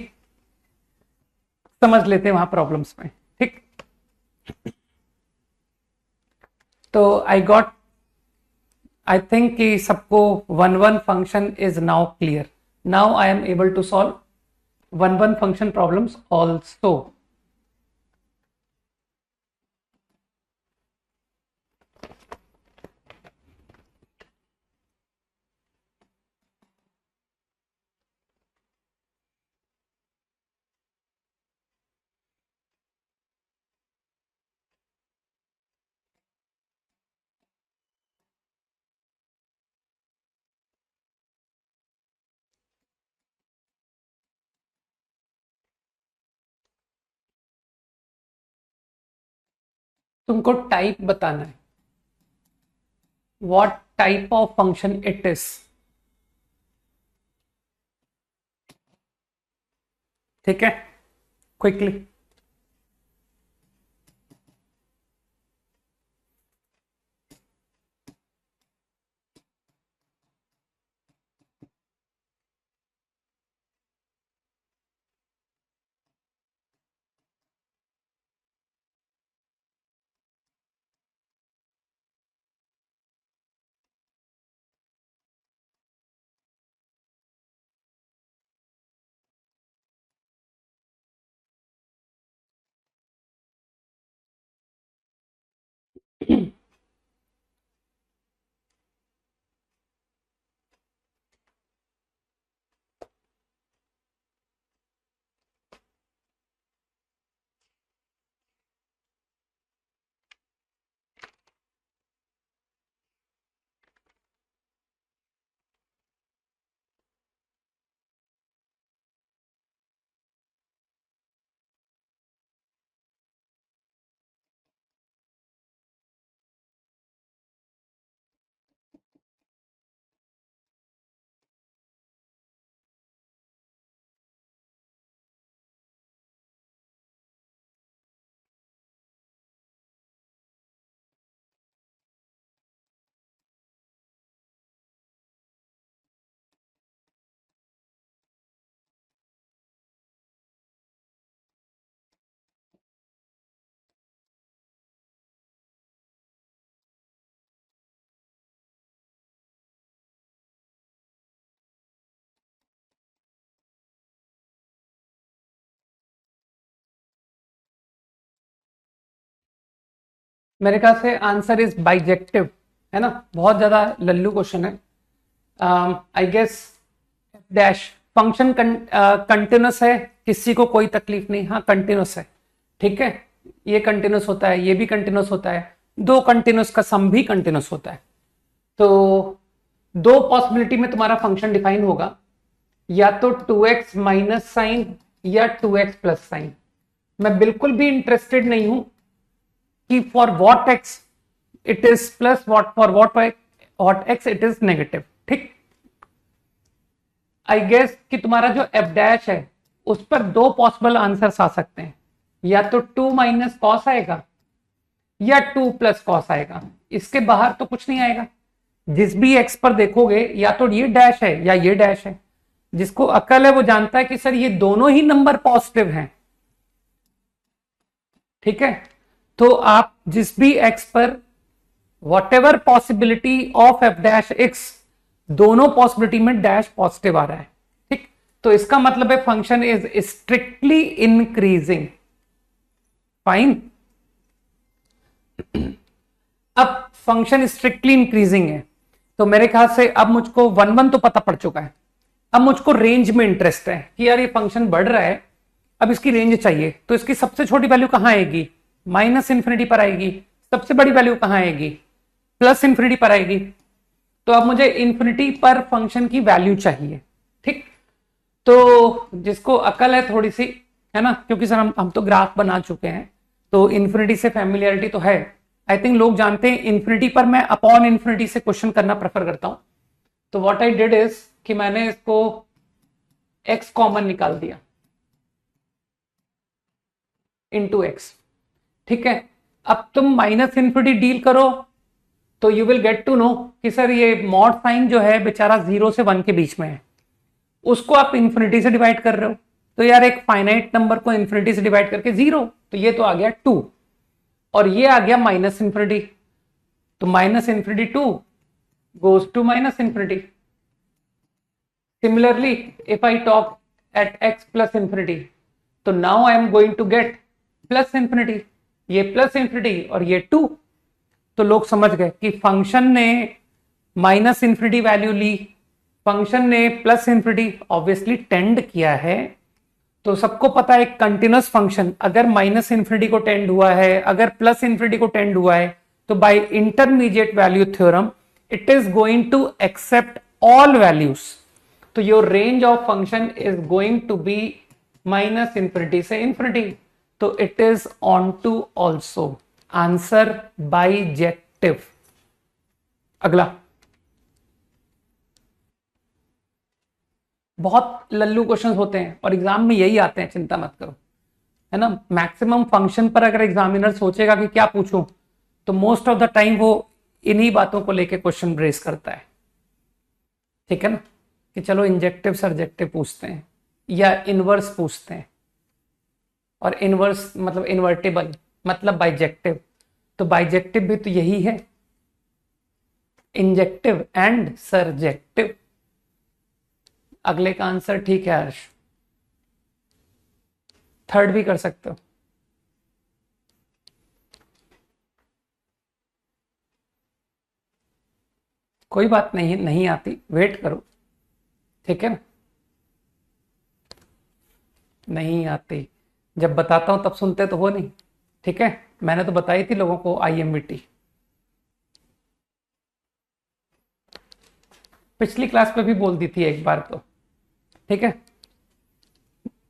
समझ लेते हैं वहां प्रॉब्लम्स में, ठीक? तो आई थिंक कि सबको 1 1 function is now clear. Now I am able to solve 1 1 function problems also. तुमको टाइप बताना है, what type of function it is, ठीक है? क्विकली। मेरे ख्याल से आंसर इज बाइजेक्टिव। है ना, बहुत ज्यादा लल्लू क्वेश्चन है। I guess dash function continuous है, किसी को कोई तकलीफ नहीं, हाँ कंटिन्यूस है, ठीक है, ये कंटिन्यूस होता है, ये भी कंटिन्यूस होता है, दो कंटिन्यूस का सम भी कंटिन्यूस होता है। तो दो पॉसिबिलिटी में तुम्हारा फंक्शन डिफाइन होगा, या तो 2x माइनस साइन या 2x प्लस साइन। मैं बिल्कुल भी इंटरेस्टेड नहीं हूं कि for what X it is plus, what for what X it is negative, ठीक। आई गेस कि तुम्हारा जो एफ डैश है उस पर दो पॉसिबल आंसर्स आ सकते हैं, या तो 2 माइनस कॉस आएगा या 2 प्लस कॉस आएगा, इसके बाहर तो कुछ नहीं आएगा। जिस भी एक्स पर देखोगे या तो ये डैश है या ये डैश है। जिसको अकल है वो जानता है कि सर ये दोनों ही नंबर पॉजिटिव हैं, ठीक है। तो आप जिस भी एक्स पर what ever possibility of F dash x, दोनों पॉसिबिलिटी में डैश पॉजिटिव आ रहा है, ठीक। तो इसका मतलब है function is strictly increasing, fine. अब फंक्शन स्ट्रिक्टली इंक्रीजिंग है तो मेरे ख्याल से अब मुझको 1 1 तो पता पड़ चुका है। अब मुझको रेंज में इंटरेस्ट है कि यार ये फंक्शन बढ़ रहा है, अब इसकी रेंज चाहिए। तो इसकी सबसे छोटी वैल्यू कहां आएगी, माइनस इंफिनिटी पर आएगी। सबसे बड़ी वैल्यू कहां आएगी, प्लस इंफिनिटी पर आएगी। तो अब मुझे इंफिनिटी पर फंक्शन की वैल्यू चाहिए, ठीक। तो जिसको अकल है थोड़ी सी, है ना, क्योंकि सर हम तो ग्राफ बना चुके हैं तो इंफिनिटी से फैमिलियरिटी तो है। आई थिंक लोग जानते हैं इंफिनिटी पर मैं अपॉन इंफिनिटी से क्वेश्चन करना प्रेफर करता हूं। तो व्हाट आई डिड इज कि मैंने इसको x कॉमन निकाल दिया इनटू x, ठीक है। अब तुम माइनस इंफिनिटी डील करो तो you will get to know कि सर ये मॉड साइन जो है बेचारा 0 से 1 के बीच में है, उसको आप इंफिनिटी से डिवाइड कर रहे हो। तो यार एक फाइनाइट नंबर को इंफिनिटी से डिवाइड करके 0, तो ये तो आ गया 2 और ये आ गया माइनस इंफिनिटी। तो minus infinity 2 goes to minus infinity. Similarly, if I talk at x plus infinity, तो now I am going to get plus infinity. ये plus infinity और ये 2। तो लोग समझ गए कि फंक्शन ने माइनस इंफिनिटी वैल्यू ली, फंक्शन ने प्लस इंफिनिटी ऑब्वियसली टेंड किया है। तो सबको पता है कंटिन्यूस फंक्शन अगर माइनस इंफिनिटी को टेंड हुआ है, अगर प्लस इंफिनिटी को टेंड हुआ है, तो by intermediate value theorem it is going to accept all values. तो your range of function is going to be minus infinity से infinity. तो it is on to also. Answer bijective. अगला बहुत Lallu questions होते हैं और एग्जाम में यही आते हैं, चिंता मत करो, है ना। मैक्सिमम फंक्शन पर अगर एग्जामिनर सोचेगा कि क्या पूछूं तो मोस्ट ऑफ द टाइम वो इन्हीं बातों को लेके क्वेश्चन रेज करता है, ठीक है ना, कि चलो इंजेक्टिव सरजेक्टिव पूछते हैं या इनवर्स पूछते हैं। और इनवर्स मतलब इन्वर्टेबल मतलब बाइजेक्टिव, तो बाइजेक्टिव भी तो यही है, इंजेक्टिव एंड सरजेक्टिव। अगले का आंसर ठीक है हर्ष, थर्ड भी कर सकते हो। कोई बात नहीं, नहीं आती वेट करो, ठीक है ना। नहीं आती, जब बताता हूं तब सुनते तो हो नहीं, ठीक है। मैंने तो बताई थी लोगों को IMVT पिछली क्लास पे भी बोल दी थी एक बार तो, ठीक है।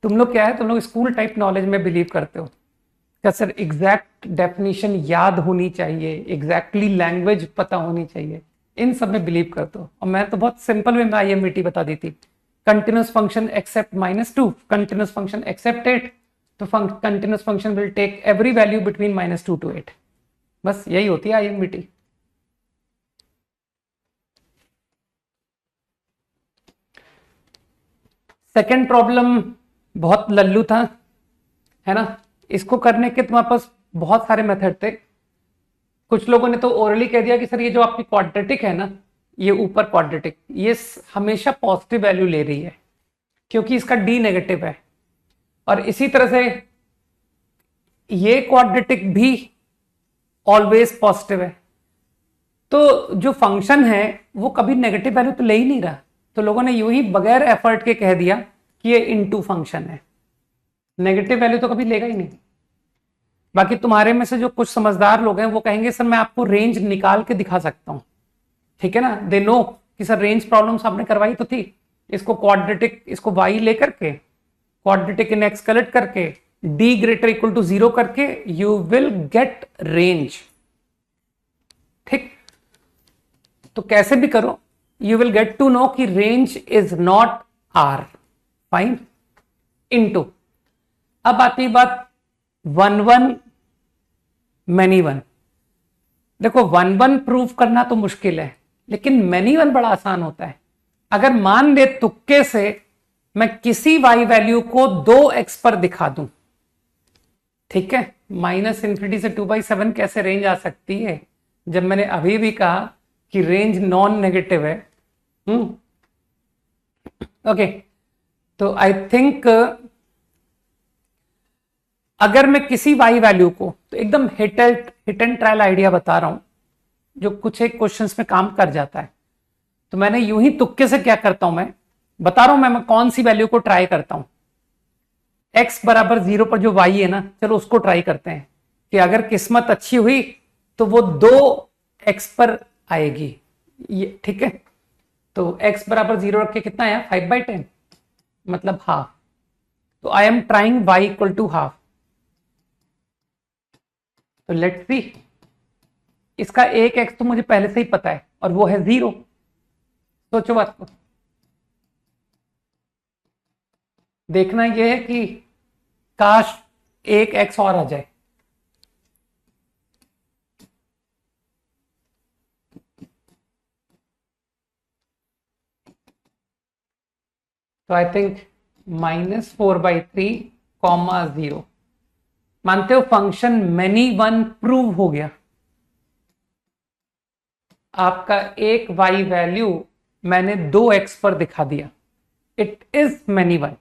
तुम लोग क्या है, तुम लोग स्कूल टाइप नॉलेज में बिलीव करते हो क्या सर, एग्जैक्ट डेफिनेशन याद होनी चाहिए, एग्जैक्टली लैंग्वेज पता होनी चाहिए, इन सब में बिलीव करते हो। और मैं तो बहुत सिंपल वे में IMVT बता दी थी, continuous function except -2, continuous function except 8, तो continuous function will take every value between -2 to 8, बस यही होती है IMVT। सेकेंड प्रॉब्लम बहुत लल्लू था, है ना। इसको करने के तुम्हारे पास बहुत सारे मेथड थे। कुछ लोगों ने तो ओरली कह दिया कि सर ये जो आपकी क्वाड्रेटिक है ना, ये ऊपर क्वाड्रेटिक, ये हमेशा पॉजिटिव वैल्यू ले रही है क्योंकि इसका D नेगेटिव है। और इसी तरह से ये क्वाड्रेटिक भी ऑलवेज पॉजिटिव है। तो जो फंक्शन है वो कभी नेगेटिव वैल्यू तो ले ही नहीं रहा, तो लोगों ने यूं ही बगैर एफर्ट के कह दिया कि ये इनटू फंक्शन है, नेगेटिव वैल्यू तो कभी लेगा ही नहीं। बाकी तुम्हारे में से जो कुछ समझदार लोग हैं वो कहेंगे सर मैं आपको रेंज निकाल के दिखा सकता हूं, ठीक है ना, दे नो कि सर रेंज प्रॉब्लम्स आपने करवाई तो थी, इसको क्वाड्रेटिक, इसको y लेकर के क्वाड्रेटिक इन x कलेक्ट करके d ग्रेटर इक्वल टू 0 करके यू विल गेट रेंज, ठीक। तो कैसे भी करो you will get to know कि range is not r, fine. Into अब आती बात 1 1 मैनी 1। देखो 1 1 प्रूव करना तो मुश्किल है, लेकिन मैनी 1 बड़ा आसान होता है। अगर मान ले तुक्के से मैं किसी y वैल्यू को 2x पर दिखा दूं, ठीक है, -∞ से 2/7 कैसे रेंज आ सकती है, जब मैंने अभी भी कहा कि रेंज नॉन नेगेटिव है। ओके, तो आई थिंक अगर मैं किसी y वैल्यू को, तो एकदम हिट एंड ट्रायल आइडिया बता रहा हूं जो कुछ एक क्वेश्चंस में काम कर जाता है। तो मैंने यूं ही तुक्के से क्या करता हूं, मैं बता रहा हूं मैं कौन सी वैल्यू को ट्राई करता हूं। x बराबर 0 पर जो y है ना, चलो उसको ट्राई करते हैं कि अगर किस्मत अच्छी हुई तो वो 2x पर आएगी, ये ठीक है। तो x बराबर 0 रख के कितना आया 5/10 मतलब हाफ। तो I am trying y equal to half. तो लेट्स सी, इसका एक x तो मुझे पहले से ही पता है और वो है 0। सोचो बात को, देखना यह है कि काश एक x और आ जाए। तो आई थिंक -4/3 0 मानते हो फंक्शन मैनी 1 प्रूव हो गया। आपका एक y वैल्यू मैंने 2x पर दिखा दिया, इट इज मैनी 1।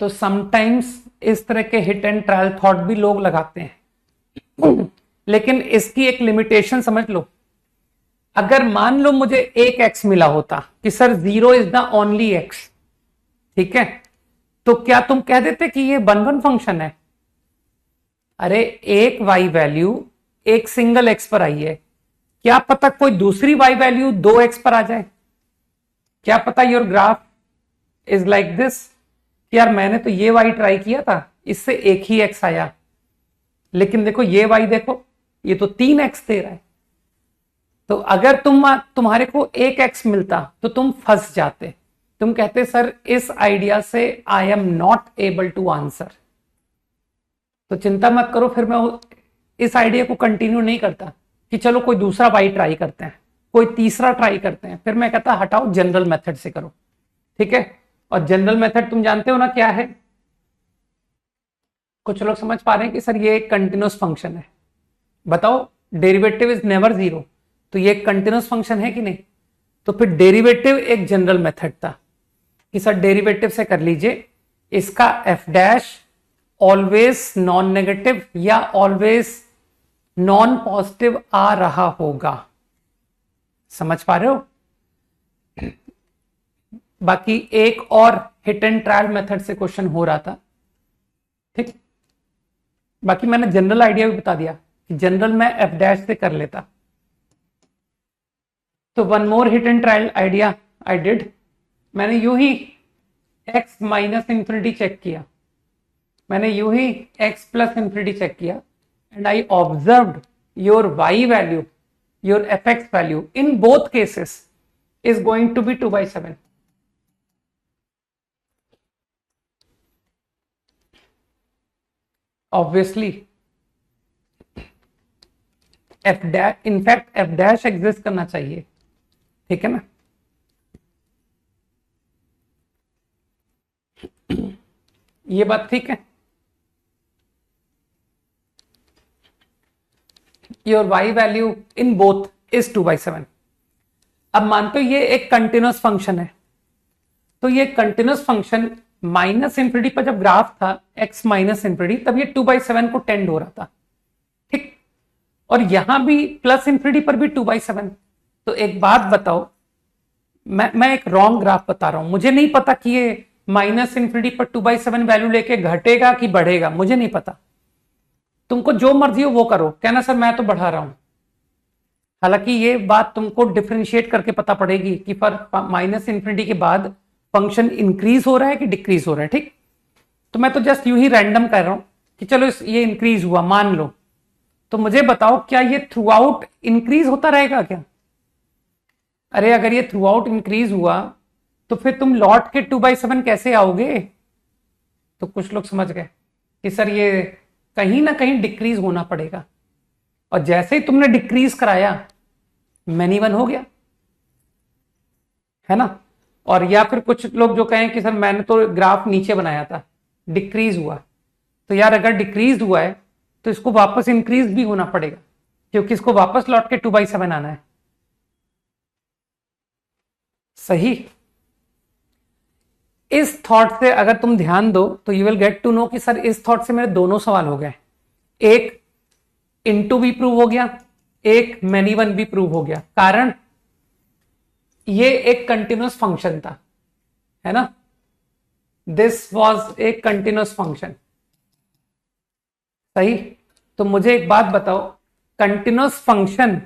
तो समटाइम्स इस तरह के हिट एंड ट्रायल थॉट भी लोग लगाते हैं, लेकिन इसकी एक लिमिटेशन समझ लो। अगर मान लो मुझे एक x मिला होता कि sir 0 is the only x, ठीक है, तो क्या तुम कह देते कि ये 1 फंक्शन है? अरे एक y वैल्यू एक सिंगल x पर आई है, क्या पता कोई दूसरी y वैल्यू 2x पर आ जाए, क्या पता your graph is like this, यार मैंने तो ये y ट्राई किया था, इससे एक ही x आया, लेकिन देखो ये y देखो, ये तो 3x दे रहा है। तो अगर तुम्हारे को एक x मिलता तो तुम फंस जाते, तुम कहते सर इस आइडिया से I am not able to answer. तो चिंता मत करो, फिर मैं इस आइडिया को कंटिन्यू नहीं करता कि चलो कोई दूसरा y ट्राई करते हैं, कोई तीसरा ट्राई करते हैं, फिर मैं कहता हटाओ जनरल मेथड से करो, ठीक है। और जनरल मेथड तुम जानते हो ना क्या है? कुछ लोग समझ पा रहे हैं कि सर ये एक कंटिन्यूअस फंक्शन है, बताओ डेरिवेटिव इज नेवर 0, तो ये एक कंटिन्यूअस फंक्शन है कि नहीं? तो फिर डेरिवेटिव एक जनरल मेथड था कि सर डेरिवेटिव से कर लीजिए, इसका F dash always non negative या ऑलवेज नॉन पॉजिटिव आ रहा होगा। समझ पा रहे हो? बाकी एक और हिट एंड ट्रायल मेथड से क्वेश्चन हो रहा था, ठीक। बाकी मैंने जनरल आइडिया भी बता दिया कि जनरल में एफ डैश से कर लेता। तो one more hit and trial idea I did, मैंने यूं ही x -∞ चेक किया, मैंने यूं ही x +∞ चेक किया, and I observed your y value, your fx value in both cases is going to be 2/7। Obviously f dash, in fact f dash exist करना चाहिए, ठीक है ना। ये बात ठीक है। Your y value in both is 2/7। अब मानते हो ये एक कंटिन्यूअस फंक्शन है, तो ये कंटिन्यूअस फंक्शन -∞ पर जब ग्राफ था x -∞, तब ये 2/7 को टेंड हो रहा था, ठीक। और यहां भी प्लस इंफिनिटी पर भी 2/7। तो एक बात बताओ, मैं एक रॉन्ग ग्राफ बता रहा हूं, मुझे नहीं पता कि ये माइनस इंफिनिटी पर 2/7 वैल्यू लेके घटेगा कि बढ़ेगा, मुझे नहीं पता। तुमको जो मर्जी हो वो करो, कहना सर मैं तो बढ़ा रहा हूं। हालांकि ये बात तुमको डिफरेंशिएट करके पता पड़ेगी कि पर माइनस इंफिनिटी के बाद फंक्शन इंक्रीज हो रहा है कि डिक्रीज हो रहा है। ठीक, तो मैं तो जस्ट यूं ही रैंडम कर रहा हूं कि चलो ये इंक्रीज हुआ मान लो, तो मुझे बताओ क्या ये थ्रू आउट इंक्रीज होता रहेगा क्या? अरे अगर ये थ्रू आउट इंक्रीज हुआ तो फिर तुम लौट के 2/7 कैसे आओगे? तो कुछ लोग समझ गए कि सर ये कहीं ना कहीं डिक्रीज होना पड़ेगा, और जैसे ही तुमने डिक्रीज कराया मैनी वन हो गया, है ना। और या फिर कुछ लोग जो कहें कि सर मैंने तो ग्राफ नीचे बनाया था, डिक्रीज हुआ, तो यार अगर डिक्रीज हुआ है तो इसको वापस इंक्रीज भी होना पड़ेगा, क्योंकि इसको वापस लौट के 2/7 आना है। सही। इस थॉट से अगर तुम ध्यान दो तो you will get to know कि सर इस थॉट से मेरे दोनों सवाल हो गए, एक इनटू भी प्रूव हो गया, एक मैनी वन भी प्रूव हो गया। कारण ये एक कंटिन्यूअस फंक्शन था, है ना, this was a continuous function. सही। तो मुझे एक बात बताओ, कंटिन्यूअस फंक्शन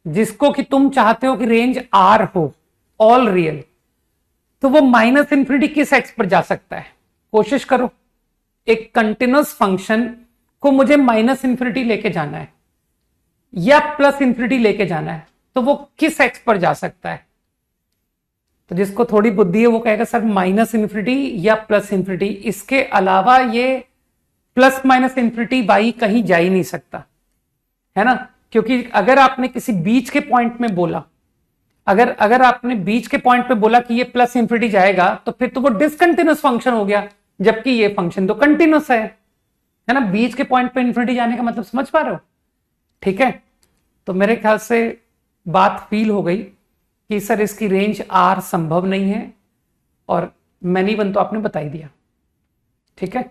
जिसको कि तुम चाहते हो कि रेंज आर हो, ऑल रियल, तो वो माइनस इंफिनिटी किस एक्स पर जा सकता है? कोशिश करो। एक कंटिन्यूअस फंक्शन को मुझे माइनस इंफिनिटी लेके जाना है या प्लस इंफिनिटी लेके जाना है, तो वो किस एक्स पर जा सकता है? तो जिसको थोड़ी बुद्धि है वो कहेगा सर माइनस इंफिनिटी या प्लस इंफिनिटी, इसके अलावा ये प्लस माइनस इंफिनिटी बाई कहीं जा ही नहीं सकता, है ना। क्योंकि अगर आपने किसी बीच के पॉइंट में बोला, अगर आपने बीच के पॉइंट पे बोला कि ये प्लस इंफिनिटी जाएगा, तो फिर तो वो डिसकंटिन्यूअस फंक्शन हो गया, जबकि ये फंक्शन तो कंटिन्यूअस है ना। बीच के पॉइंट पे इंफिनिटी जाने का मतलब समझ पा रहे हो? ठीक है, तो मेरे ख्याल से बात फील हो गई कि सर इसकी रेंज आर संभव नहीं है, और मैनी वन तो आपने बता ही दिया। ठीक है,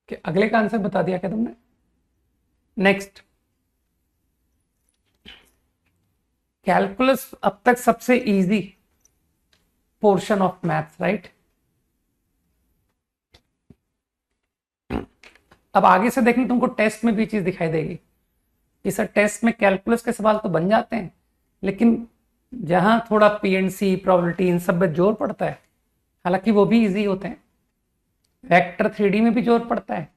कि अगले का आंसर बता दिया क्या तुमने? नेक्स्ट, कैलकुलस अब तक सबसे easy portion of maths, right. अब आगे से देखना तुमको टेस्ट में भी चीज दिखाई देगी कि सर टेस्ट में कैलकुलस के सवाल तो बन जाते हैं, लेकिन जहां थोड़ा पीएनसी प्रोबेबिलिटी इन सब में जोर पड़ता है, हालांकि वो भी इजी होते हैं, वेक्टर 3D में भी जोर पड़ता है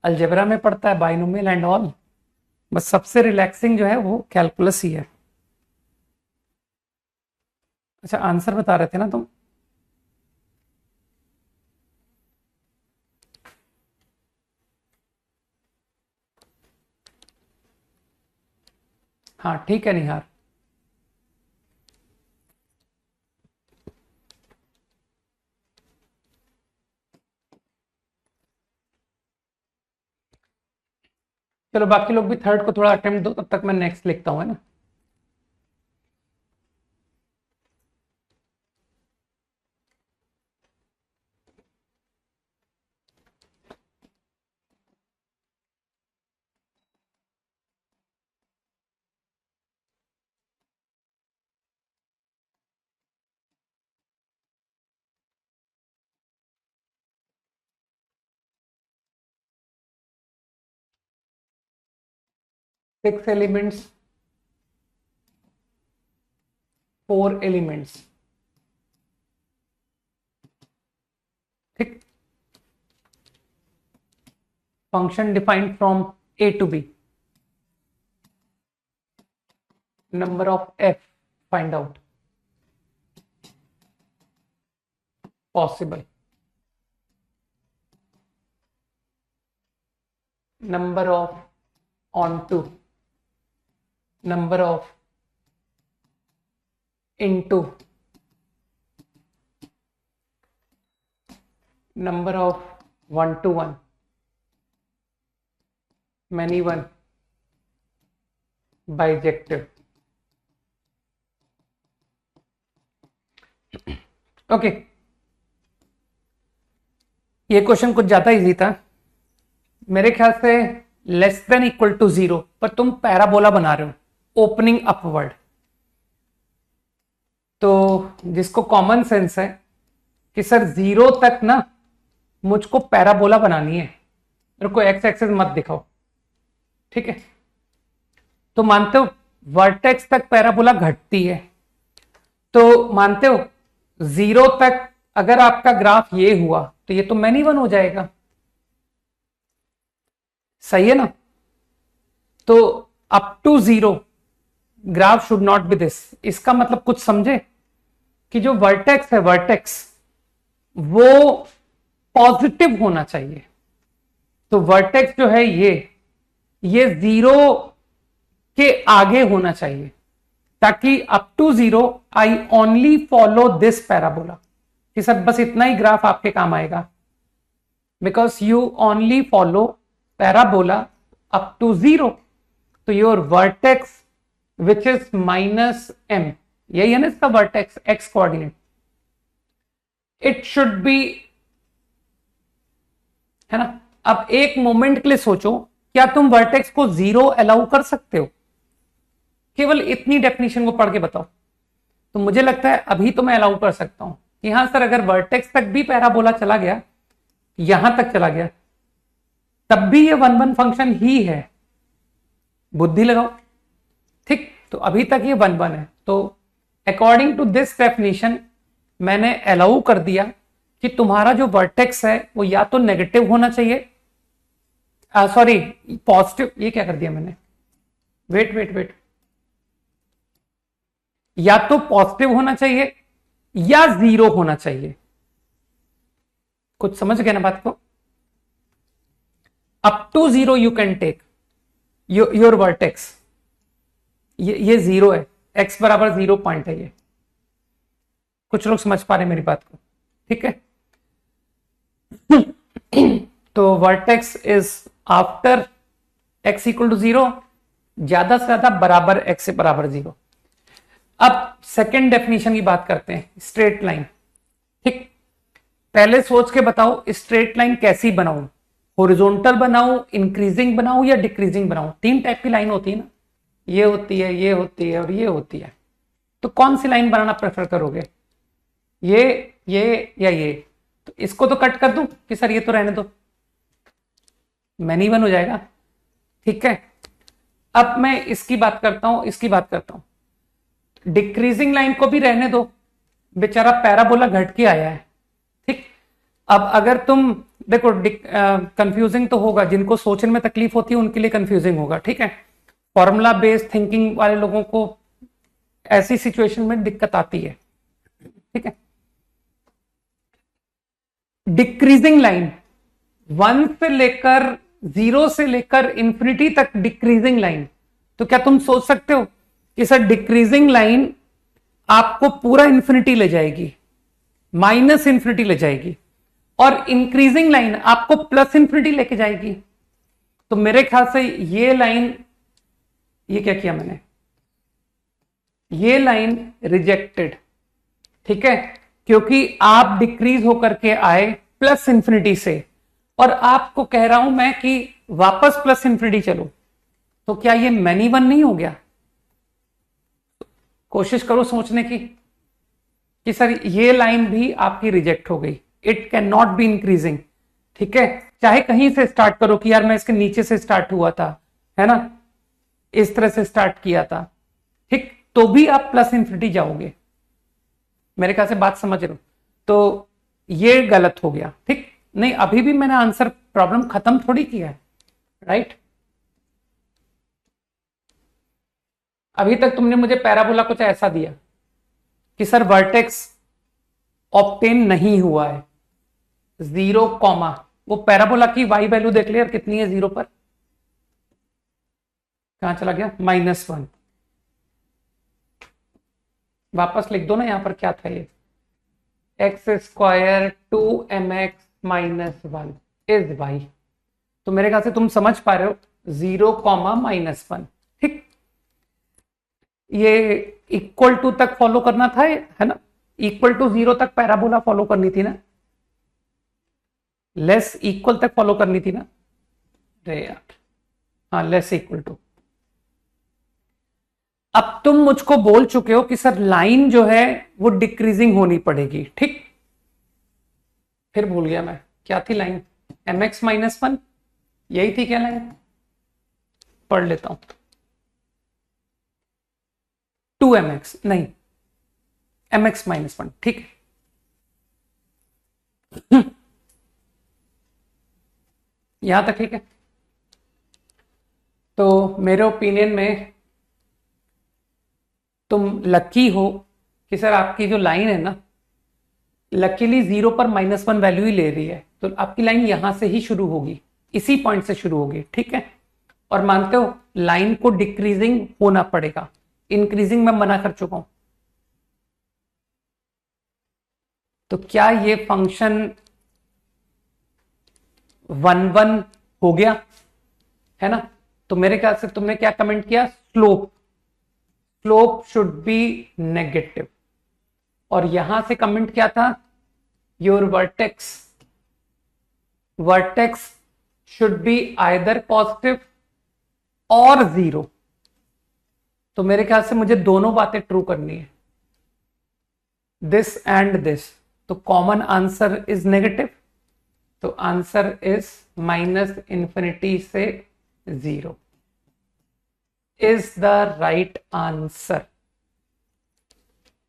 अलजेब्रा में पड़ता है, बाइनोमियल एंड ऑल, बस सबसे रिलैक्सिंग जो है वो कैलकुलस ही है। अच्छा आंसर बता रहे थे ना तुम? हाँ ठीक है निहार। चलो बाकी लोग भी थर्ड को थोड़ा अटेम्प्ट दो, तब तक मैं नेक्स्ट लिखता हूँ, है ना। सिक्स एलिमेंट्स, फोर एलिमेंट्स, ठीक। Function defined from A to B, number of f find out, possible, number of onto, number of into, number of one to one, many one, bijective। Okay, ये question कुछ ज्यादा easy था, मेरे ख्याल से less than equal to 0, पर तुम parabola बना रहे हो ओपनिंग अपवर्ड। तो जिसको कॉमन सेंस है कि सर 0 तक ना मुझको पैराबोला बनानी है, मेरे को एक्स एक्सिस मत दिखाओ, ठीक है। तो मानते हो वर्टेक्स तक पैराबोला घटती है, तो मानते हो 0 तक अगर आपका ग्राफ ये हुआ तो ये तो मैनी वन हो जाएगा, सही है ना। तो up to 0 graph should not be this. इसका मतलब कुछ समझे कि जो वर्टेक्स है, वर्टेक्स वो पॉजिटिव होना चाहिए। तो वर्टेक्स जो है ये 0 के आगे होना चाहिए, ताकि up to 0 I only follow this parabola, कि सर बस इतना ही ग्राफ आपके काम आएगा, because you only follow parabola up to 0। तो your vertex which is -m, यही है ना इसका vertex, x coordinate, it should be, है ना। अब एक मोमेंट के लिए सोचो, क्या तुम वर्टेक्स को 0 अलाउ कर सकते हो? केवल इतनी डेफिनेशन को पढ़ के बताओ। तो मुझे लगता है अभी तो मैं अलाउ कर सकता हूं कि हाँ सर, अगर वर्टेक्स तक भी पैराबोला चला गया, यहां तक चला गया, तब भी ये 1 1 फंक्शन ही है, बुद्धि लगाओ, ठीक। तो अभी तक ये 1 1 है। तो अकॉर्डिंग टू दिस डेफिनेशन मैंने अलाउ कर दिया कि तुम्हारा जो वर्टेक्स है वो या तो नेगेटिव होना चाहिए, सॉरी पॉजिटिव, ये क्या कर दिया मैंने, वेट, या तो पॉजिटिव होना चाहिए या 0 होना चाहिए। कुछ समझ गए ना बात को? Up to 0 you can take your vertex, ये 0 है, x बराबर 0 पॉइंट है ये। कुछ लोग समझ पा रहे मेरी बात को, ठीक है। तो vertex is after x equal to 0, ज्यादा से ज्यादा बराबर x से बराबर 0। अब सेकेंड डेफिनेशन की बात करते हैं, स्ट्रेट लाइन, ठीक। पहले सोच के बताओ स्ट्रेट लाइन कैसी बनाऊं, हॉरिजॉन्टल बनाऊं, इंक्रीजिंग बनाऊं या डिक्रीजिंग बनाऊं? 3 टाइप की लाइन होती है ना, ये होती है, ये होती है और ये होती है। तो कौन सी लाइन बनाना प्रेफर करोगे, ये या ये? तो इसको तो कट कर दूं कि सर ये तो रहने दो, मैनी वन हो जाएगा, ठीक है। अब मैं इसकी बात करता हूं, इसकी बात करता हूं, डिक्रीजिंग लाइन को भी रहने दो, बेचारा पैराबोला घट के आया है, ठीक। अब अगर तुम देखो, कंफ्यूजिंग तो होगा, जिनको सोचने में तकलीफ होती है उनके लिए कंफ्यूजिंग होगा, ठीक है। फॉर्मूला बेस्ड थिंकिंग वाले लोगों को ऐसी सिचुएशन में दिक्कत आती है, ठीक है। डिक्रीजिंग लाइन 1 से लेकर 0 से लेकर इंफिनिटी तक डिक्रीजिंग लाइन। तो क्या तुम सोच सकते हो कि सर डिक्रीजिंग लाइन आपको पूरा इंफिनिटी ले जाएगी, माइनस इंफिनिटी ले जाएगी, और इंक्रीजिंग लाइन आपको प्लस इंफिनिटी लेके जाएगी? तो मेरे ख्याल से ये लाइन, ये क्या किया मैंने, ये लाइन रिजेक्टेड, ठीक है, क्योंकि आप डिक्रीज होकर के आए प्लस इंफिनिटी से, और आपको कह रहा हूं मैं कि वापस प्लस इंफिनिटी चलो। तो क्या ये मैनी वन नहीं हो गया? कोशिश करो सोचने की कि सर ये लाइन भी आपकी रिजेक्ट हो गई, it can not be increasing, ठीक है। चाहे कहीं से स्टार्ट करो कि यार मैं इसके नीचे से स्टार्ट हुआ था, है ना, इस तरह से स्टार्ट किया था, ठीक, तो भी आप प्लस इंफिनिटी जाओगे। मेरे ख्याल से बात समझ रहे हो? तो ये गलत हो गया, ठीक। नहीं, अभी भी मैंने आंसर प्रॉब्लम खत्म थोड़ी किया है, राइट। अभी तक तुमने मुझे पैराबोला कुछ ऐसा दिया कि सर वर्टेक्स ऑब्टेन नहीं हुआ है, 0 कॉमा, वो पैराबोला की वाई वैल्यू देख ले यार कितनी है 0 पर, कहां चला गया, -1। वापस लिख दो ना, यहां पर क्या था ये, x² 2mx -1 इज y। तो मेरे ख्याल से तुम समझ पा रहे हो, 0 -1, ठीक। ये इक्वल टू तक फॉलो करना था, है ना, इक्वल टू 0 तक पैराबोला फॉलो करनी थी ना, लेस इक्वल तक फॉलो करनी थी ना। रे यार, हाँ लेस इक्वल टू। अब तुम मुझको बोल चुके हो कि सर लाइन जो है वो डिक्रीजिंग होनी पड़ेगी, ठीक। फिर भूल गया मैं, क्या थी लाइन? mx माइनस वन, यही थी क्या लाइन? पढ़ लेता हूं। 2mx नहीं, mx माइनस वन, ठीक है। यहां तक ठीक है। तो मेरे ओपिनियन में तुम लकी हो कि सर आपकी जो लाइन है ना, लकीली 0 पर -1 वैल्यू ही ले रही है, तो आपकी लाइन यहां से ही शुरू होगी, इसी पॉइंट से शुरू होगी, ठीक है। और मानते हो लाइन को डिक्रीजिंग होना पड़ेगा, इंक्रीजिंग मैं मना कर चुका हूं। तो क्या ये फंक्शन 1 1 हो गया है ना? तो मेरे ख्याल से तुमने क्या कमेंट किया? Slope, slope should be negative. और यहां से कमेंट क्या था? Your vertex, vertex should be either positive और 0। तो मेरे ख्याल से मुझे दोनों बातें ट्रू करनी है, दिस एंड दिस। तो कॉमन आंसर इज नेगेटिव, तो आंसर इज -∞ से 0 is the right answer.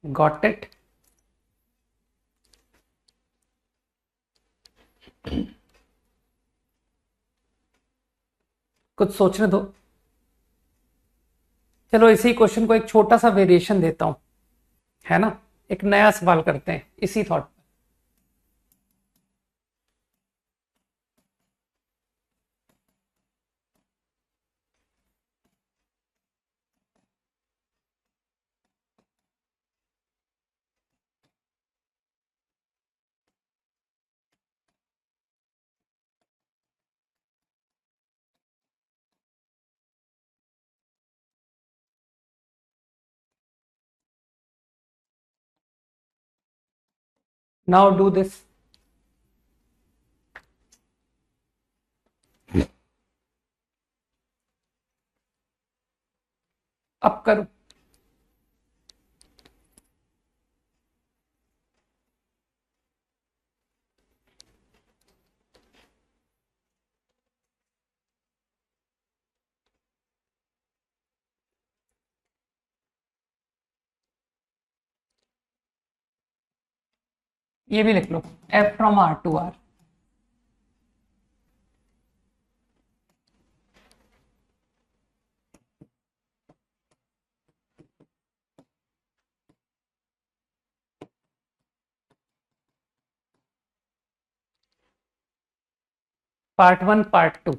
Got it? कुछ सोचने दो। चलो इसी क्वेश्चन को एक छोटा सा वेरिएशन देता हूं, है ना, एक नया सवाल करते हैं इसी थॉट। Now do this. अब करो। ये भी लिख लो, f from R to R। Part 1 part 2।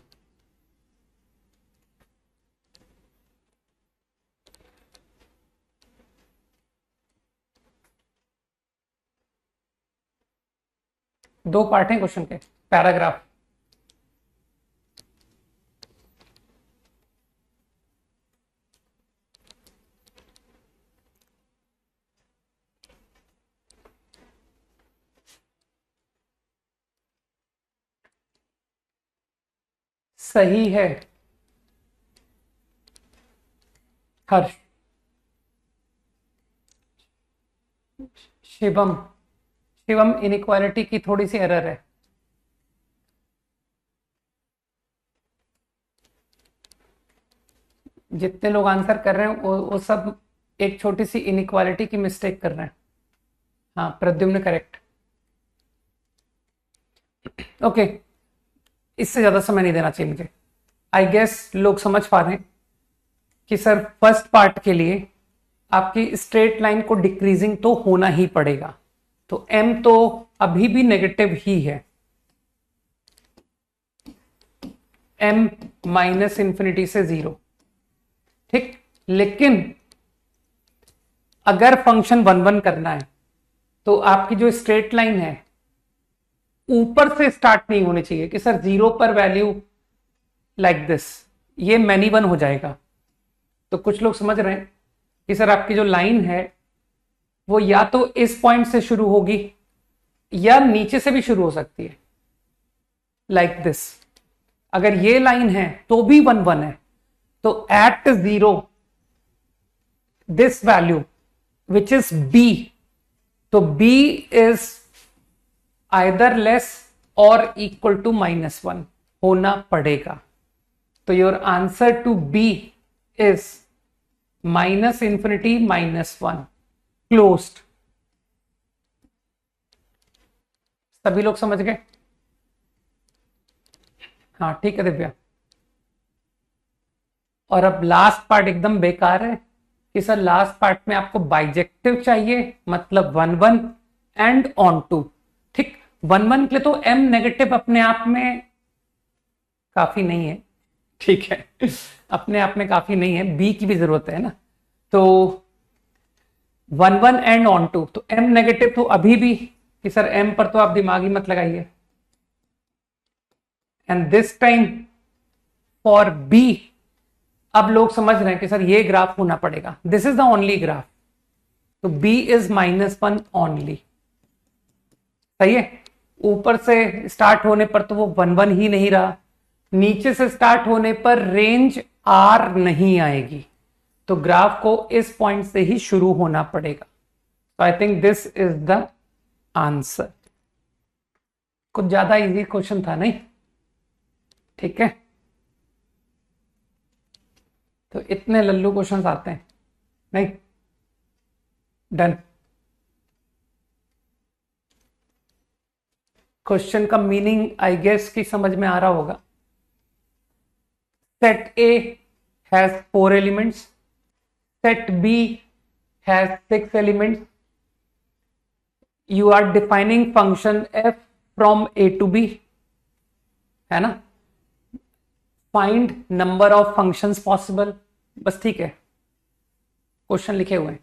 दो पार्ट हैं क्वेश्चन के, पैराग्राफ। सही है हर्ष। शिवम, शिवम इनइक्वालिटी की थोड़ी सी एरर है। जितने लोग आंसर कर रहे हैं वो सब एक छोटी सी इनइक्वालिटी की मिस्टेक कर रहे हैं। हाँ प्रद्युम्न करेक्ट। ओके, इससे ज्यादा समय नहीं देना चाहिए मुझे। आई गेस लोग समझ पा रहे हैं कि सर फर्स्ट पार्ट के लिए आपकी स्ट्रेट लाइन को डिक्रीजिंग तो होना ही पड़ेगा, तो m तो अभी भी नेगेटिव ही है, m -∞ से 0, ठीक। लेकिन अगर फंक्शन 1 1 करना है तो आपकी जो स्ट्रेट लाइन है ऊपर से स्टार्ट नहीं होनी चाहिए कि सर 0 पर वैल्यू लाइक दिस, ये मैनी वन हो जाएगा। तो कुछ लोग समझ रहे हैं कि सर आपकी जो लाइन है वो या तो इस पॉइंट से शुरू होगी या नीचे से भी शुरू हो सकती है, लाइक दिस। अगर ये लाइन है तो भी 1 1 है, तो at 0 this value which is b, तो b इज आइदर लेस और इक्वल टू -1 होना पड़ेगा। तो your answer to b is -∞ -1 closed. सभी लोग समझ गए? हाँ ठीक है दिव्या। और अब लास्ट पार्ट एकदम बेकार है कि सर लास्ट पार्ट में आपको बाइजेक्टिव चाहिए, मतलब 1 1 एंड ऑन टू। ठीक, 1 1 के लिए तो m नेगेटिव अपने आप में काफी नहीं है, ठीक है, अपने आप में काफी नहीं है, b की भी जरूरत है ना। तो 1 1 एंड ऑन टू, तो m नेगेटिव तो अभी भी कि सर m पर तो आप दिमागी मत लगाइए। And this time for b, अब लोग समझ रहे हैं कि सर ये ग्राफ होना पड़ेगा, this is the only graph, तो b इज -1 ओनली। सही है, ऊपर से स्टार्ट होने पर तो वो 1 1 ही नहीं रहा, नीचे से स्टार्ट होने पर रेंज r नहीं आएगी, तो ग्राफ को इस पॉइंट से ही शुरू होना पड़ेगा। तो आई think this is the answer. कुछ ज्यादा इजी क्वेश्चन था नहीं? ठीक है, तो इतने लल्लू क्वेश्चंस आते हैं नहीं? डन। क्वेश्चन का मीनिंग आई गेस की समझ में आ रहा होगा। Set A has 4 elements, set B has 6 elements. You are defining function f from A to B, है ना? Find number of functions possible, बस ठीक है, क्वेश्चन लिखे हुए हैं।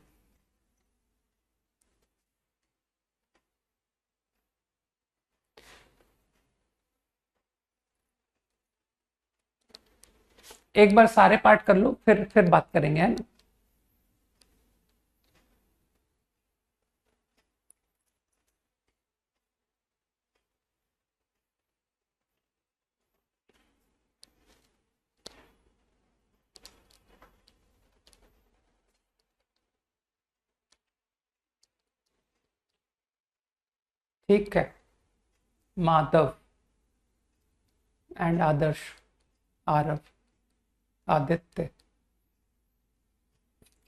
एक बार सारे पार्ट कर लो, फिर बात करेंगे, है ना? ठीक है, माधव एंड आदर्श, आरव, आदित्य,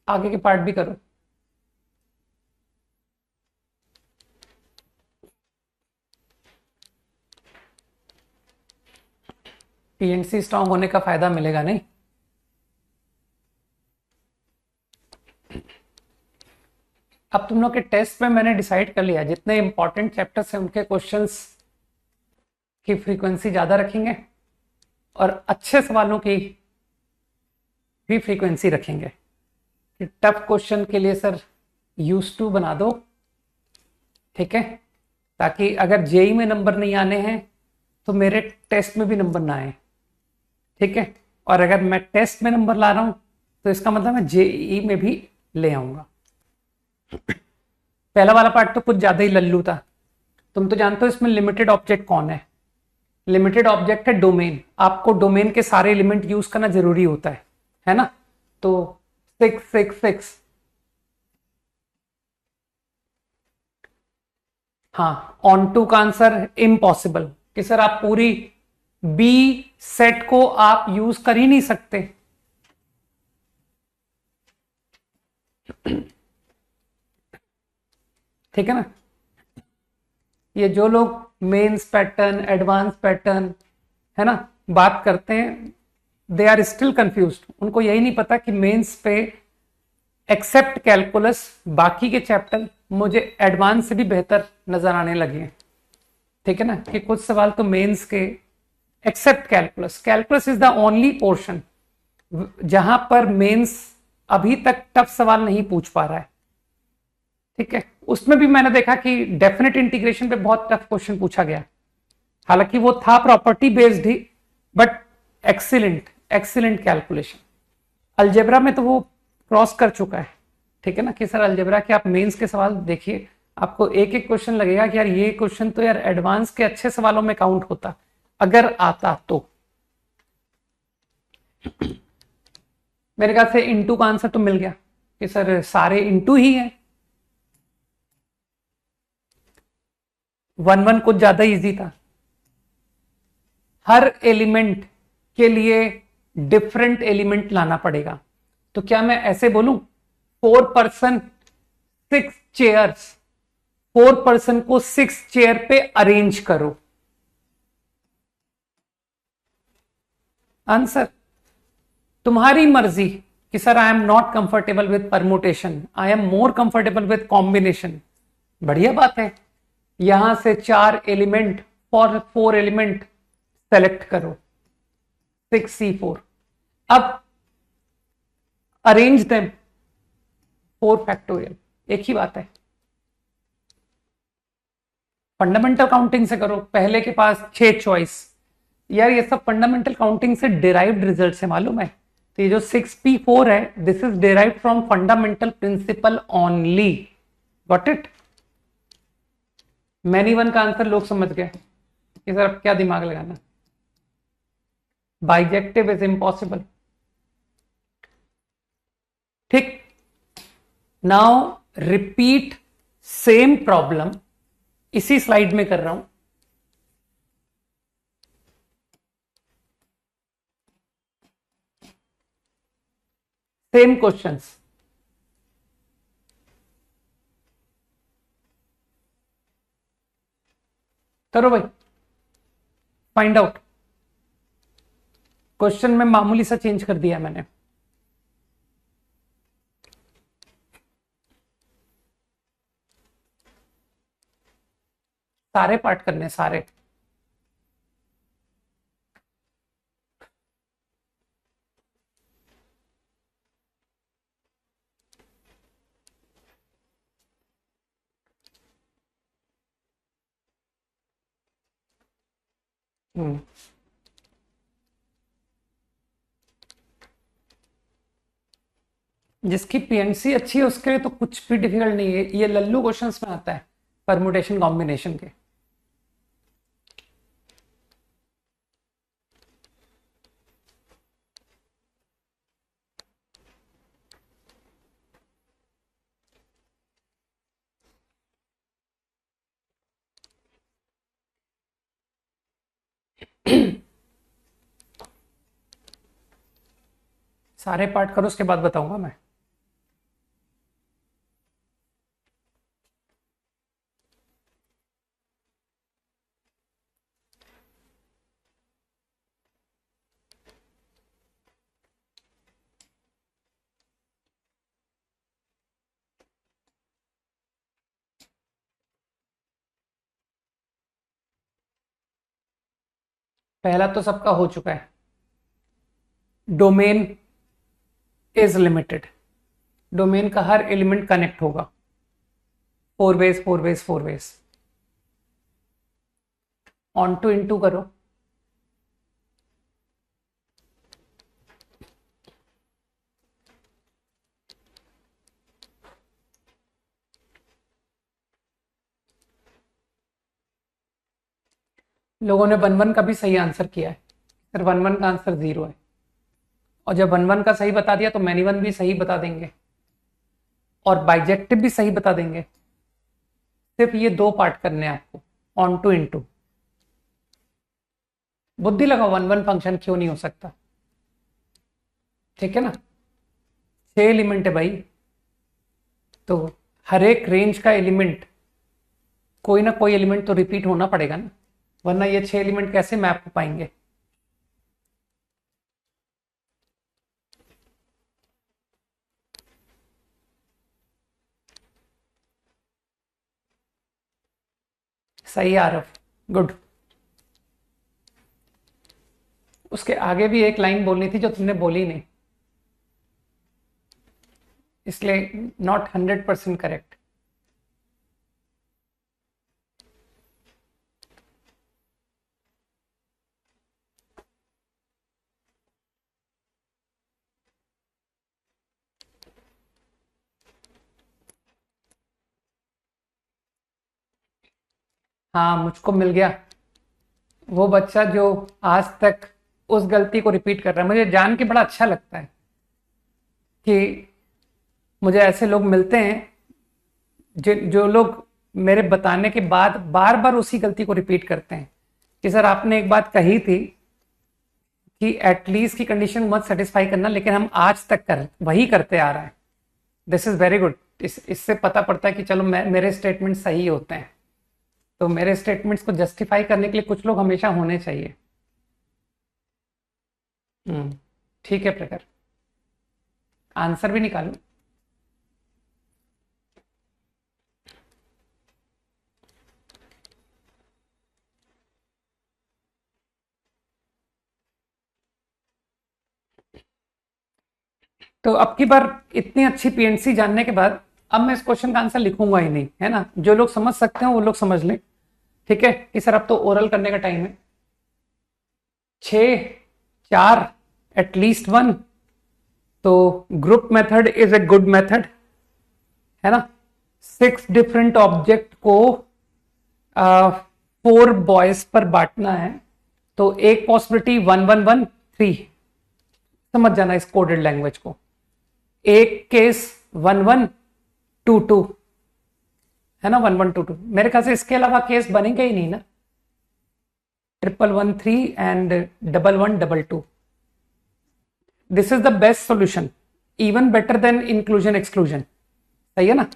आगे के पार्ट भी करो। पीएनसी स्ट्रांग होने का फायदा मिलेगा नहीं? अब तुम लोग के टेस्ट में मैंने डिसाइड कर लिया, जितने इंपॉर्टेंट चैप्टर्स हैं उनके क्वेश्चंस की फ्रीक्वेंसी ज्यादा रखेंगे और अच्छे सवालों की भी फ्रीक्वेंसी रखेंगे। कि टफ क्वेश्चन के लिए सर यूज टू बना दो, ठीक है, ताकि अगर जेई में नंबर नहीं आने हैं तो मेरे टेस्ट में भी नंबर ना आए, ठीक है। और अगर मैं टेस्ट में नंबर ला रहा हूं तो इसका मतलब मैं जेई में भी ले आऊंगा। पहला वाला पार्ट तो कुछ ज्यादा ही लल्लू था। तुम तो जानते हो इसमें लिमिटेड ऑब्जेक्ट कौन है? लिमिटेड ऑब्जेक्ट है डोमेन। आपको डोमेन के सारे एलिमेंट यूज करना जरूरी होता है ना? तो 666, हाँ, ऑन टू का आंसर इम्पॉसिबल कि सर आप पूरी बी सेट को आप यूज कर ही नहीं सकते। ठीक है ना? ये जो लोग मेंस पैटर्न, एडवांस पैटर्न, है ना, बात करते हैं, दे आर स्टिल कंफ्यूज्ड। उनको यही नहीं पता कि मेंस पे एक्सेप्ट कैलकुलस बाकी के चैप्टर मुझे एडवांस से भी बेहतर नजर आने लगे हैं। ठीक है ना? कि कुछ सवाल तो मेंस के except calculus, calculus is the only portion जहां पर मेंस अभी तक टफ सवाल नहीं पूछ पा रहा है। ठीक है, उसमें भी मैंने देखा कि डेफिनेट इंटीग्रेशन पे बहुत टफ क्वेश्चन पूछा गया, हालांकि वो था property based he, but excellent calculation. Algebra में तो वो क्रॉस कर चुका है। ठीक है ना? कि सर अलजेब्रा के आप मेंस के सवाल देखिए, आपको एक एक क्वेश्चन लगेगा कि यार ये क्वेश्चन तो यार एडवांस के अच्छे सवालों में काउंट होता अगर आता तो। मेरे ख्याल से इंटू का आंसर तो मिल गया कि सर सारे इंटू ही है। 1 1 कुछ ज्यादा इजी था। हर एलिमेंट के लिए डिफरेंट एलिमेंट लाना पड़ेगा। तो क्या मैं ऐसे बोलूं 4 पर्सन 6 चेयर्स, 4 पर्सन को 6 चेयर पे अरेंज करो। आंसर तुम्हारी मर्जी कि sir I am not comfortable with permutation, I am more comfortable with combination. बढ़िया बात है। यहां से 4 एलिमेंट और 4 एलिमेंट सेलेक्ट करो 6C4। अब अरेंज देम 4 फैक्टोरियल, एक ही बात है। फंडामेंटल काउंटिंग से करो, पहले के पास 6 चॉइस। यार ये सब फंडामेंटल काउंटिंग से डिराइव्ड रिजल्ट से मालूम है। तो ये जो 6P4 है this is derived from fundamental principle only. Got it. Many one का आंसर लोग समझ गए कि सर अब क्या दिमाग लगाना। Bijective is impossible. ठीक। नाउ रिपीट सेम प्रॉब्लम, इसी स्लाइड में कर रहा हूं। Same questions. करो भाई, फाइंड आउट। क्वेश्चन में मामूली सा चेंज कर दिया मैंने। सारे पार्ट करने, सारे। हम्म। जिसकी पीएनसी अच्छी है उसके लिए तो कुछ भी डिफिकल्ट नहीं है। ये लल्लू क्वेश्चंस में आता है परमुटेशन कॉम्बिनेशन के। सारे पार्ट करो उसके बाद बताऊंगा मैं। पहला तो सबका हो चुका है। Domain is limited. डोमेन का हर एलिमेंट कनेक्ट होगा 4 ways 4 ways 4 ways. Onto into करो। लोगों ने 1 1 का भी सही आंसर किया है। सर 1 1 का आंसर 0 है। और जब 1 1 का सही बता दिया तो मैनी वन भी सही बता देंगे और बाइजेक्टिव भी सही बता देंगे। सिर्फ ये 2 पार्ट करने हैं आपको, ऑन टू इनटू। बुद्धि लगाओ 1 1 फंक्शन क्यों नहीं हो सकता। ठीक है ना। 6 एलिमेंट है भाई, तो हर एक रेंज का एलिमेंट कोई ना कोई एलिमेंट तो रिपीट होना पड़ेगा ना, वरना ये 6 एलिमेंट कैसे मैप हो पाएंगे। सही आरव, गुड। उसके आगे भी एक लाइन बोलनी थी जो तुमने बोली नहीं, इसलिए नॉट 100% करेक्ट। हाँ मुझको मिल गया वो बच्चा जो आज तक उस गलती को रिपीट कर रहा है। मुझे जान के बड़ा अच्छा लगता है कि मुझे ऐसे लोग मिलते हैं जो लोग मेरे बताने के बाद बार बार उसी गलती को रिपीट करते हैं कि सर आपने एक बात कही थी कि एटलीस्ट की कंडीशन मत सेटिस्फाई करना, लेकिन हम आज तक वही करते आ रहे हैं। This is very good. इससे पता पड़ता है कि चलो मेरे स्टेटमेंट सही होते हैं। तो मेरे स्टेटमेंट्स को जस्टिफाई करने के लिए कुछ लोग हमेशा होने चाहिए। ठीक है प्रकार, आंसर भी निकालो। तो अब की बार इतनी अच्छी पीएनसी जानने के बाद अब मैं इस क्वेश्चन का आंसर लिखूंगा ही नहीं, है ना। जो लोग समझ सकते हैं वो लोग समझ लें, ठीक है। कि सर अब तो ओरल करने का टाइम है। 6, 4, एटलीस्ट 1। तो group method is a good method, है ना। 6 डिफरेंट ऑब्जेक्ट को 4 बॉयज पर बांटना है। तो एक पॉसिबिलिटी 1113, समझ जाना इस कोडेड लैंग्वेज को। एक केस 1122, है ना, 1122। मेरे ख्याल से इसके अलावा केस बनेगा ही नहीं ना। 1113 and 1122। This is the best solution, even better than inclusion exclusion, सही है ना।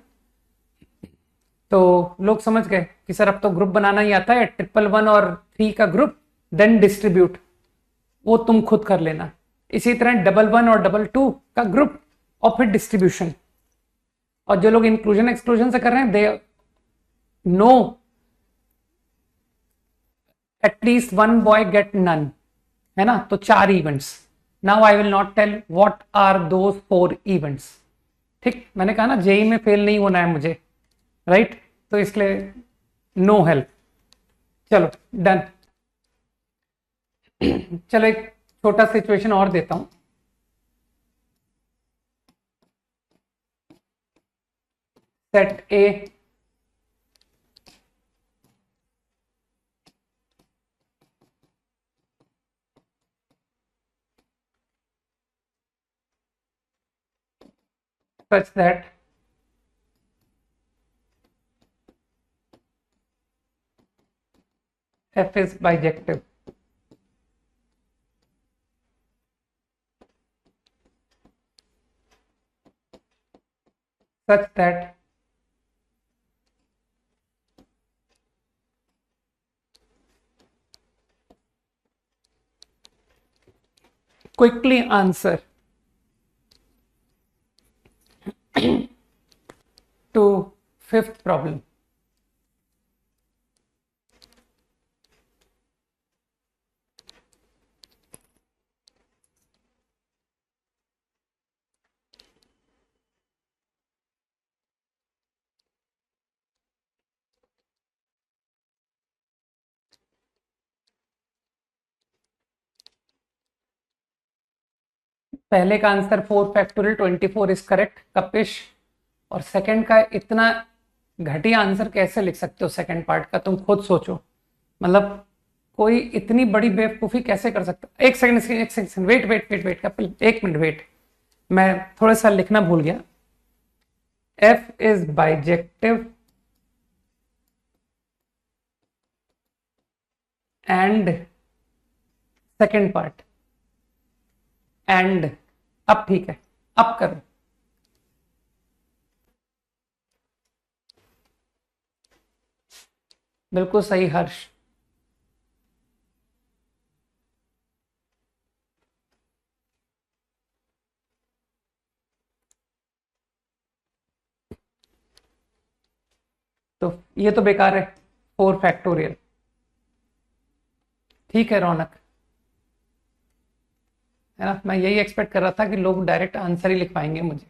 तो लोग समझ गए कि सर अब तो ग्रुप बनाना ही आता है, 111 और 3 का ग्रुप, देन डिस्ट्रीब्यूट, वो तुम खुद कर लेना। इसी तरह 11 और 22 का ग्रुप और फिर डिस्ट्रीब्यूशन। और जो लोग इंक्लूजन एक्सक्लूजन से कर रहे हैं, they know at least 1 boy get none, है ना। तो 4 events. Now I will not tell what are those 4 events. ठीक, मैंने कहा ना जेई में फेल नहीं होना है मुझे, राइट। तो इसलिए नो हेल्प। चलो डन। चलो एक छोटा सिचुएशन और देता हूं। Set A such that f is bijective. Such that quickly answer to 5th problem. पहले का answer 4 factorial 24 is correct, Kapish. और सेकंड का इतना घटिया आंसर कैसे लिख सकते हो सेकंड पार्ट का, तुम खुद सोचो। मतलब कोई इतनी बड़ी बेवकूफ़ी कैसे कर सकता। एक second, wait wait wait wait Kapil, एक मिनट वेट, मैं थोड़ा सा लिखना भूल गया। F is bijective and second part and. अब ठीक है, अब करो। बिल्कुल सही हर्ष। तो ये तो बेकार है, 4 फैक्टोरियल। ठीक है रौनक, है ना। मैं यही एक्सपेक्ट कर रहा था कि लोग डायरेक्ट आंसर ही लिख पाएंगे मुझे।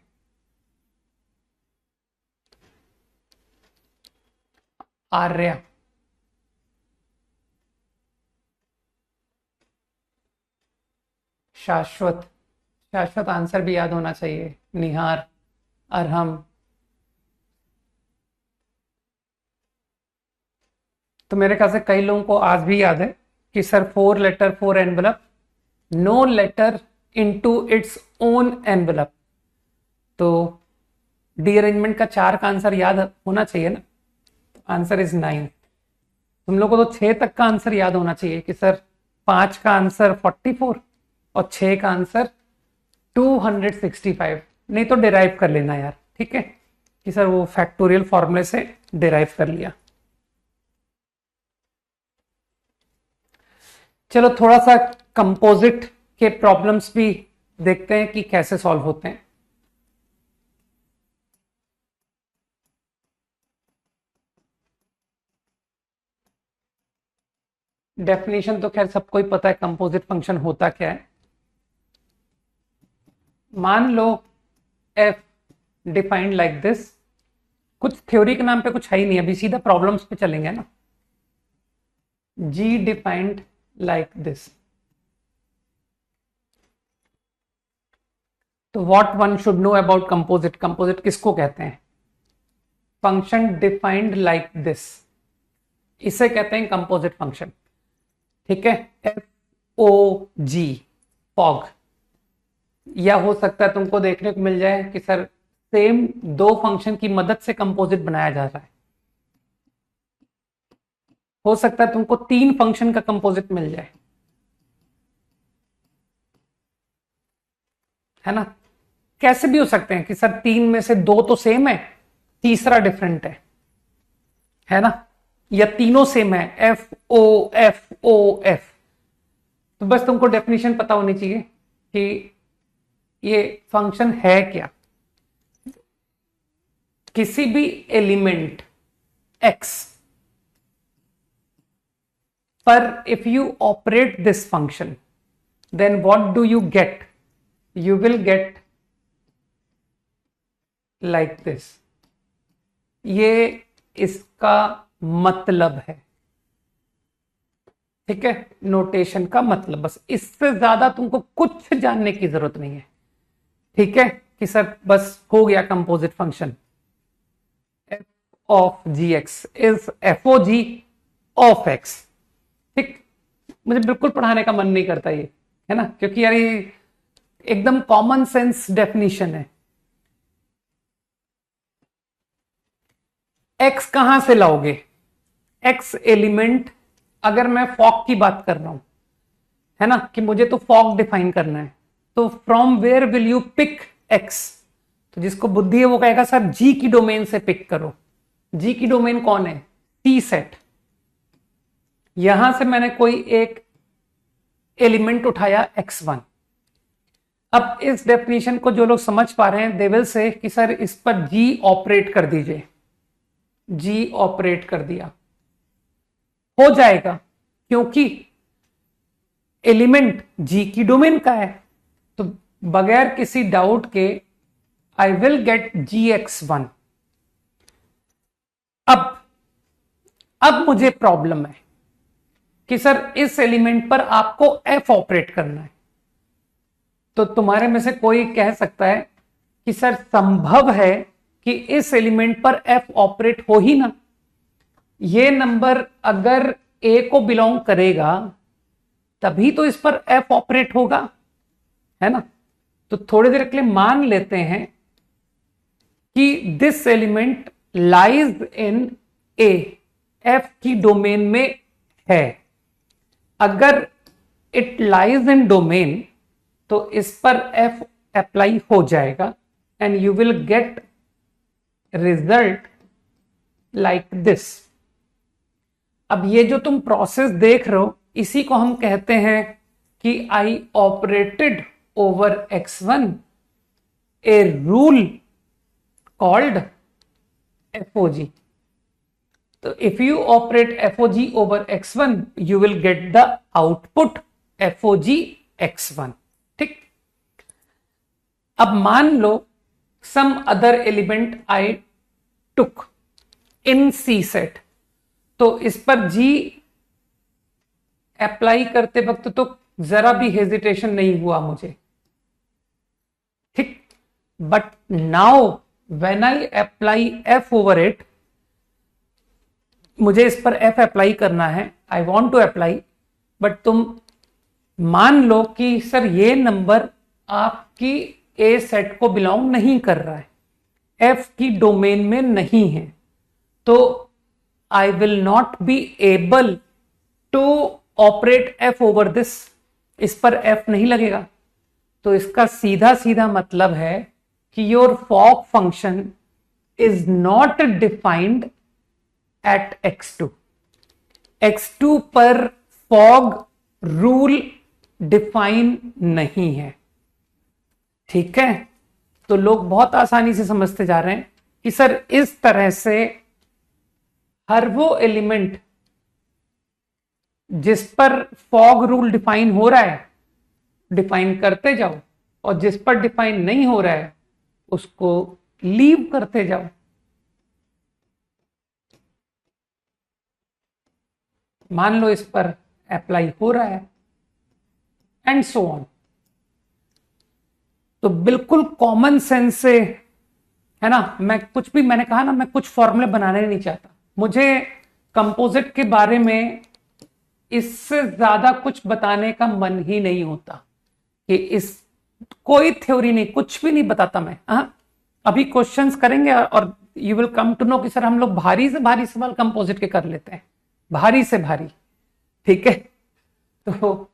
आर्या, शाश्वत, शाश्वत आंसर भी याद होना चाहिए। निहार, अरहम। तो मेरे ख्याल से कई लोगों को आज भी याद है कि sir 4 letter 4 envelope no letter into its own envelope. तो डीअरेंजमेंट का 4 का आंसर याद होना चाहिए ना, आंसर इज 9। तुम लोग को तो 6 तक का आंसर याद होना चाहिए कि सर 5 का आंसर 44 और 6 का आंसर 265। नहीं तो डिराइव कर लेना यार, ठीक है, कि सर वो फैक्टोरियल फॉर्मूले से डिराइव कर लिया। चलो थोड़ा सा कंपोजिट के प्रॉब्लम्स भी देखते हैं कि कैसे सॉल्व होते हैं। डेफिनेशन तो खैर सबको ही पता है कंपोजिट फंक्शन होता क्या है। मान लो f डिफाइंड लाइक दिस, कुछ थ्योरी के नाम पे कुछ है ही नहीं, अभी सीधा प्रॉब्लम्स पे चलेंगे ना। g डिफाइंड लाइक दिस, तो what one should know about composite, composite किसको कहते हैं? फंक्शन डिफाइंड लाइक दिस, इसे कहते हैं कंपोजिट फंक्शन, ठीक है। FOG, फॉग, या हो सकता है तुमको देखने को मिल जाए कि सर सेम 2 फंक्शन की मदद से कंपोजिट बनाया जा रहा है। हो सकता है तुमको 3 फंक्शन का कंपोजिट मिल जाए, है ना। कैसे भी हो सकते हैं कि सर 3 में से 2 तो सेम है, तीसरा डिफरेंट है ना, या तीनों सेम है, FOF। तो बस तुमको डेफिनेशन पता होनी चाहिए कि ये फंक्शन है क्या। किसी भी एलिमेंट x पर if you operate this function then what do you get? You will get like this. ये इसका मतलब है, ठीक है, नोटेशन का मतलब, बस इससे ज्यादा तुमको कुछ जानने की जरूरत नहीं है, ठीक है, कि सर बस हो गया composite function. f of gx is FOG of x, ठीक। मुझे बिल्कुल पढ़ाने का मन नहीं करता ये, है ना, क्योंकि यार ये एकदम कॉमन सेंस डेफिनेशन है। x कहां से लाओगे? x एलिमेंट, अगर मैं फॉग की बात कर रहा हूं, है ना, कि मुझे तो फॉग डिफाइन करना है, तो from where will you pick x? तो जिसको बुद्धि है वो कहेगा सर g की डोमेन से पिक करो। g की डोमेन कौन है? t set. यहां से मैंने कोई एक एलिमेंट उठाया x1। अब इस डेफिनेशन को जो लोग समझ पा रहे हैं दे विल से कि सर इस पर g ऑपरेट कर दीजिए। g ऑपरेट कर दिया, हो जाएगा, क्योंकि एलिमेंट g की डोमेन का है। तो बगैर किसी डाउट के आई विल गेट gx1। अब मुझे प्रॉब्लम है कि सर इस एलिमेंट पर आपको f ऑपरेट करना है। तो तुम्हारे में से कोई कह सकता है कि सर संभव है कि इस एलिमेंट पर f ऑपरेट हो ही ना, ये नंबर अगर a को बिलोंग करेगा तभी तो इस पर f ऑपरेट होगा, है ना। तो थोड़ी देर के लिए मान लेते हैं कि this element lies in a, f की डोमेन में है। अगर इट लाइज इन डोमेन तो इस पर f अप्लाई हो जाएगा and you will get result like this. अब ये जो तुम प्रोसेस देख रहे हो इसी को हम कहते हैं कि I operated over x1 a rule called FOG। तो if you operate FOG over x1 you will get the output FOG x1, ठीक। अब मान लो some other element I took in C set, तो इस पर G अप्लाई करते वक्त तो जरा भी हेजिटेशन नहीं हुआ मुझे, ठीक। But now when I apply F over it, मुझे इस पर F अप्लाई करना है, I want to apply, but तुम मान लो कि सर ये नंबर आपकी ए सेट को बिलोंग नहीं कर रहा है, एफ की डोमेन में नहीं है, तो I will not be able to operate f over this, इस पर एफ नहीं लगेगा। तो इसका सीधा सीधा मतलब है कि your fog function is not defined at x2। x2 पर फॉग रूल डिफाइन नहीं है। ठीक है, तो लोग बहुत आसानी से समझते जा रहे हैं कि सर इस तरह से हर वो एलिमेंट जिस पर फॉग रूल डिफाइन हो रहा है डिफाइन करते जाओ, और जिस पर डिफाइन नहीं हो रहा है उसको लीव करते जाओ। मान लो इस पर अप्लाई हो रहा है, एंड सो ऑन। तो बिल्कुल कॉमन सेंस से, है ना, मैं कुछ भी, मैंने कहा ना, मैं कुछ फॉर्मूले बनाने नहीं चाहता। मुझे कंपोजिट के बारे में इससे ज्यादा कुछ बताने का मन ही नहीं होता कि इस कोई थ्योरी नहीं, कुछ भी नहीं बताता मैं। अभी क्वेश्चंस करेंगे और you will come to know कि सर हम लोग भारी से भारी सवाल कंपोजिट के कर लेते हैं, भारी से भारी। ठीक है, तो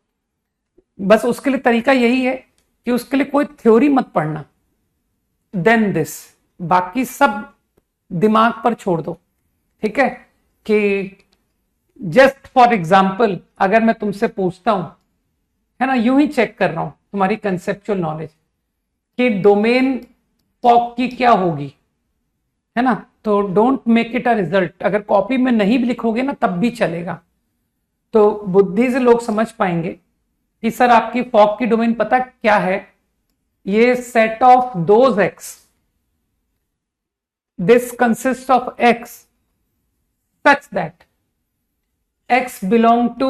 बस उसके लिए तरीका यही है कि उसके लिए कोई थ्योरी मत पढ़ना, देन दिस, बाकी सब दिमाग पर छोड़ दो। ठीक है, कि जस्ट फॉर एग्जाम्पल अगर मैं तुमसे पूछता हूं, है ना, यूं ही चेक कर रहा हूं तुम्हारी कंसेप्चुअल नॉलेज कि डोमेन फॉग की क्या होगी, है ना, तो don't make it a result. अगर कॉपी में नहीं भी लिखोगे ना तब भी चलेगा, तो बुद्धि से लोग समझ पाएंगे कि सर आपकी फॉग की डोमेन पता क्या है, ये set of those x, this consist of x such that x belong to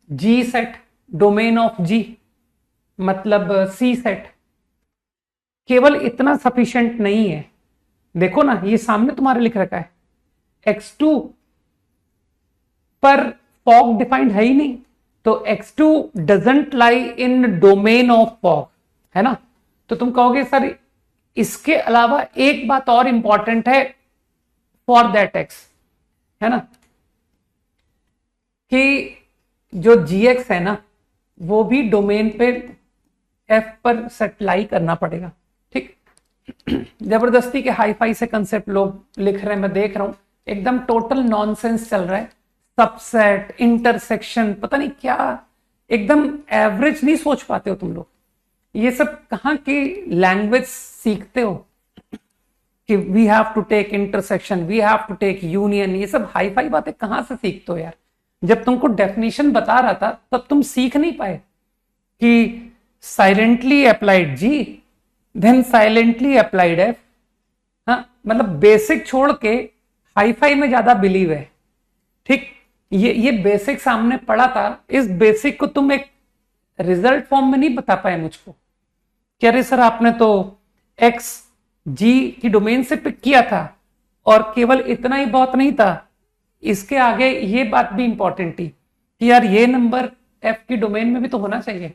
g set, domain of g, मतलब c सेट। केवल इतना सफिशिएंट नहीं है। देखो ना, ये सामने तुम्हारे लिख रखा है, x2 पर फॉग डिफाइंड है ही नहीं, तो x2 doesn't lie in domain of fog, है ना। तो तुम कहोगे सर इसके अलावा एक बात और इंपॉर्टेंट है फॉर दैट x, है ना, कि जो gx है ना वो भी डोमेन पे f पर सेटलाई करना पड़ेगा। ठीक, जबरदस्ती के हाई फाई से कंसेप्ट लोग लिख रहे हैं, मैं देख रहा हूं, एकदम टोटल नॉनसेंस चल रहा है। सबसेट, इंटरसेक्शन, पता नहीं क्या, एकदम एवरेज नहीं सोच पाते हो तुम लोग। ये सब कहां की लैंग्वेज सीखते हो कि we have to take intersection, we have to take union, ये सब हाई फाई बातें कहां से सीखते हो यार। जब तुमको डेफिनेशन बता रहा था तब तुम सीख नहीं पाए कि साइलेंटली अप्लाइड जी, देन साइलेंटली अप्लाइड एफ। हाँ, मतलब बेसिक छोड़ के हाई फाई में ज्यादा बिलीव है। ठीक, ये बेसिक सामने पड़ा था, इस बेसिक को तुम एक रिजल्ट फॉर्म में नहीं बता पाए मुझको कि अरे सर आपने तो एक्स जी की डोमेन से पिक किया था, और केवल इतना ही बहुत नहीं था, इसके आगे ये बात भी इंपॉर्टेंट थी कि यार ये नंबर एफ की डोमेन में भी तो होना चाहिए।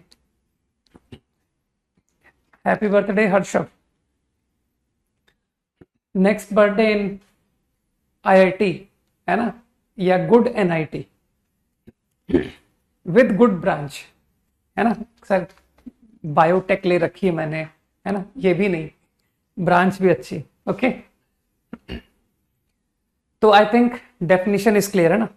Happy birthday Harshav, next birthday in IIT, है ना, या good NIT with good branch, है ना। सर बायोटेक ले रखी है मैंने, है ना, ये भी नहीं, ब्रांच भी अच्छी। ओके, तो I think definition is clear, है ना।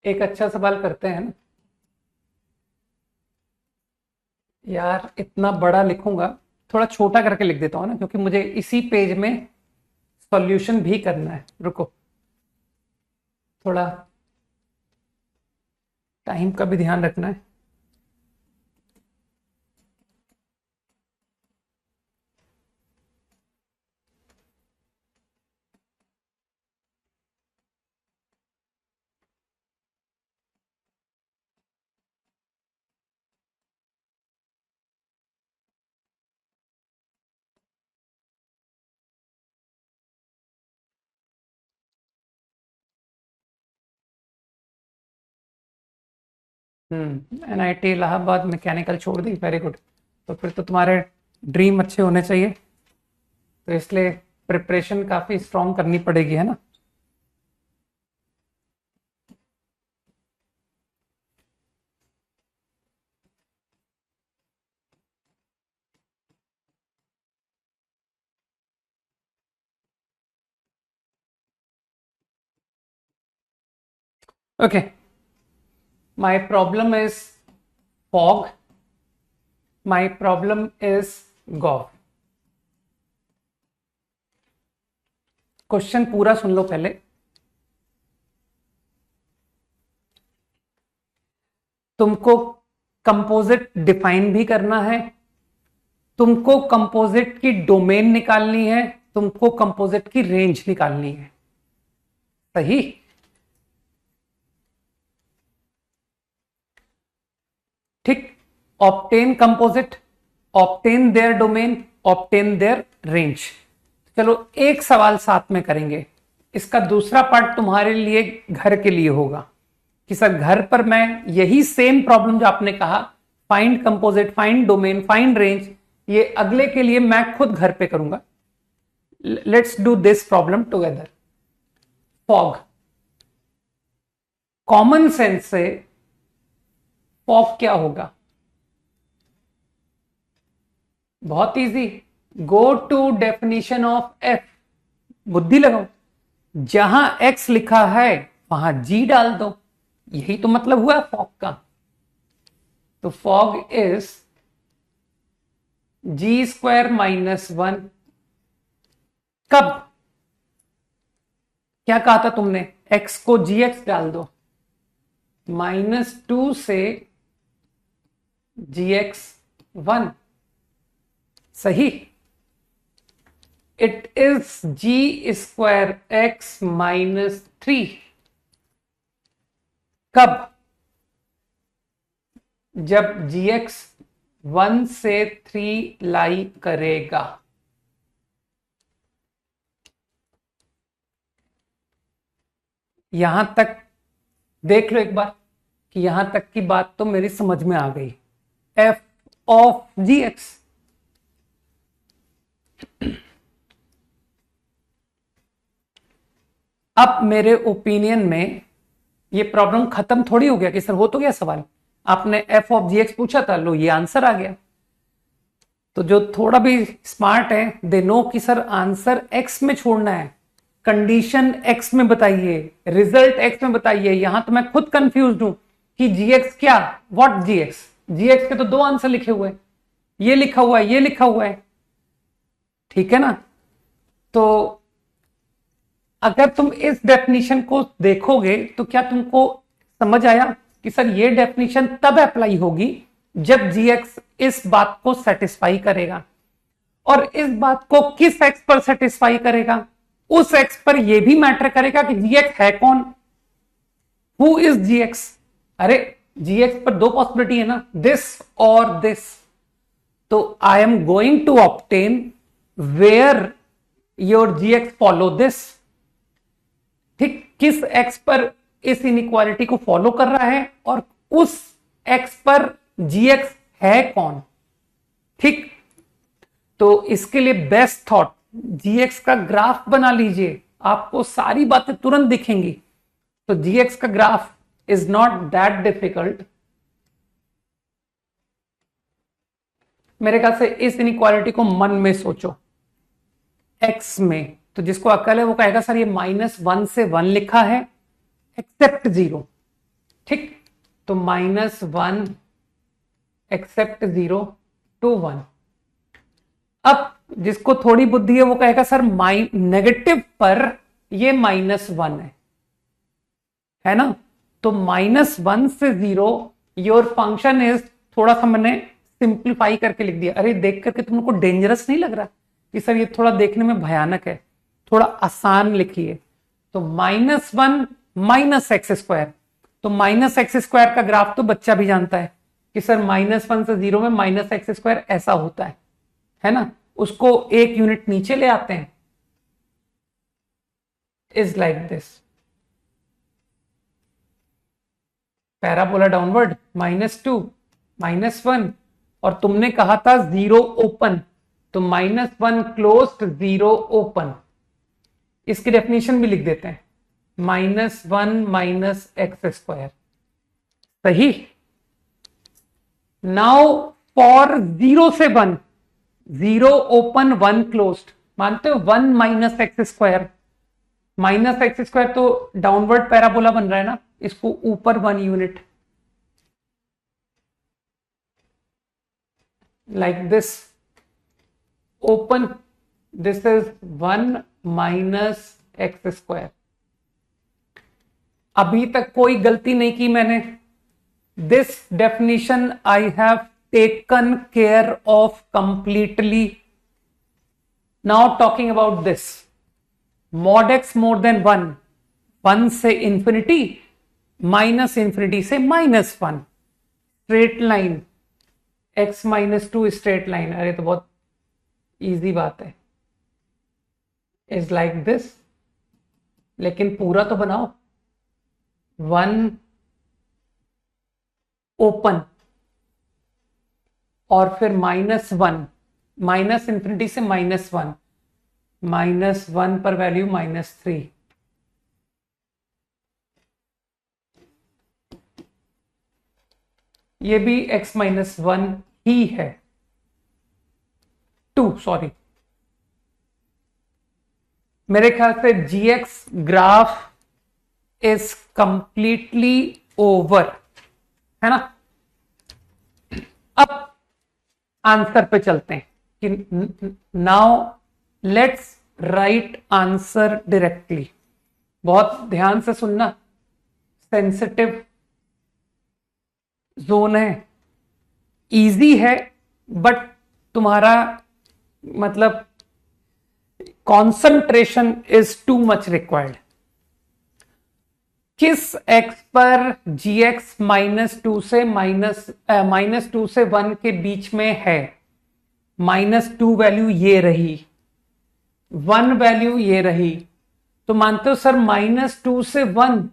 एक अच्छा सवाल करते हैं ना यार, इतना बड़ा लिखूंगा, थोड़ा छोटा करके लिख देता हूं ना, क्योंकि मुझे इसी पेज में सॉल्यूशन भी करना है। रुको, थोड़ा टाइम का भी ध्यान रखना है। NIT इलाहाबाद मैकेनिकल छोड़ दी, वेरी गुड। तो फिर तो तुम्हारे ड्रीम अच्छे होने चाहिए, तो इसलिए प्रिपरेशन काफी स्ट्रॉन्ग करनी पड़ेगी, है ना। Okay, my problem is fog, my problem is gov. Question पूरा सुन लो पहले। तुमको कंपोजिट डिफाइन भी करना है, तुमको कंपोजिट की डोमेन निकालनी है, तुमको कंपोजिट की रेंज निकालनी है, सही। ठीक, obtain composite, obtain their domain, obtain their range. चलो एक सवाल साथ में करेंगे, इसका दूसरा पार्ट तुम्हारे लिए घर के लिए होगा कि सर घर पर मैं यही सेम प्रॉब्लम जो आपने कहा, find composite, find domain, find range, ये अगले के लिए मैं खुद घर पे करूंगा। Let's do this problem together. Fog, common sense से फॉग क्या होगा? बहुत easy, go to definition of f, बुद्धि लगाओ, जहां एक्स लिखा है वहां जी डाल दो, यही तो मतलब हुआ फॉग का। तो fog is g square minus one. कब? क्या कहा था तुमने? एक्स को जी एक्स डाल दो, -2 से जी एक्स 1, सही। It is g square x -3। कब? जब जी एक्स 1 से 3 लाई करेगा। यहां तक देख लो एक बार कि यहां तक की बात तो मेरी समझ में आ गई। एफ ऑफ जी एक्स, अब मेरे ओपिनियन में ये प्रॉब्लम खत्म थोड़ी हो गया कि सर हो तो गया सवाल, आपने एफ ऑफ जी एक्स पूछा था, लो ये आंसर आ गया। तो जो थोड़ा भी स्मार्ट है दे नो कि सर आंसर एक्स में छोड़ना है, कंडीशन एक्स में बताइए, रिजल्ट एक्स में बताइए। यहां तो मैं खुद कंफ्यूज हूं कि जी एक्स क्या, what g x, g x के तो दो आंसर लिखे हुए हैं, ये लिखा हुआ है, ये लिखा हुआ है, ठीक है ना। तो अगर तुम इस डेफिनेशन को देखोगे तो क्या तुमको समझ आया कि सर ये डेफिनेशन तब अप्लाई होगी जब जी एक्स इस बात को सेटिस्फाई करेगा, और इस बात को किस एक्स पर सेटिस्फाई करेगा? उस एक्स पर यह भी मैटर करेगा कि जी एक्स है कौन, हु इज जी एक्स। अरे जी एक्स पर दो पॉसिबिलिटी है ना, दिस और दिस। तो I am going to obtain where your g x follow this. ठीक, किस एक्स पर इस इनइक्वालिटी को फॉलो कर रहा है और उस एक्स पर जी एक्स है कौन। ठीक, तो इसके लिए बेस्ट थॉट, जी एक्स का ग्राफ बना लीजिए, आपको सारी बातें तुरंत दिखेंगी। तो जी एक्स का graph is not that difficult. मेरे ख्याल से इस इनइक्वालिटी को मन में सोचो, एक्स में, तो जिसको अकल है वो कहेगा सर ये -1 से 1 लिखा है एक्सेप्ट 0। ठीक, तो -1 एक्सेप्ट 0 टू 1। अब जिसको थोड़ी बुद्धि है वो कहेगा सर नेगेटिव पर ये -1 है ना। तो -1 से 0 योर फंक्शन इज, थोड़ा सा मैंने सिंप्लीफाई करके लिख दिया। अरे देख करके तुमको डेंजरस नहीं लग रहा कि सर ये थोड़ा देखने में भयानक है, थोड़ा आसान लिखिए। तो -1 माइनस एक्स स्क्वायर, तो -x² का ग्राफ तो बच्चा भी जानता है कि सर -1 से 0 में -x² ऐसा होता है ना। उसको एक यूनिट नीचे ले आते हैं, is like this. Parabola downward -2 -1, और तुमने कहा था 0 ओपन, तो -1 क्लोज्ड 0 ओपन। इसकी डेफिनेशन भी लिख देते हैं, -1 - x²। सही। नाउ फॉर 0 से 1, 0 ओपन 1 क्लोज्ड, मानते हो 1 - x²। -x² तो डाउनवर्ड पैराबोला बन रहा है ना, इसको ऊपर 1 unit, like this. Open, this is 1 - x²। अभी तक कोई गलती नहीं की मैंने। This definition I have taken care of completely. Now talking about this, mod x more than 1, 1 से इंफिनिटी, -∞ से -1, straight line, x - 2 straight line. अरे तो बहुत इजी बात है, इज लाइक दिस। लेकिन पूरा तो बनाओ, 1 ओपन और फिर -1, -∞ से -1, -1 पर वैल्यू -3। ये भी x - 1 ही है, 2 सॉरी। मेरे ख्याल से gx graph is completely over, है ना। अब आंसर पे चलते हैं कि now let's write answer directly. बहुत ध्यान से सुनना, सेंसिटिव जोन है, इजी है, बट तुम्हारा मतलब concentration is too much required. किस x पर gx -2 से -2 से 1 के बीच में है? -2 वैल्यू ये रही, 1 वैल्यू ये रही, तो मानते हो सर -2 से 1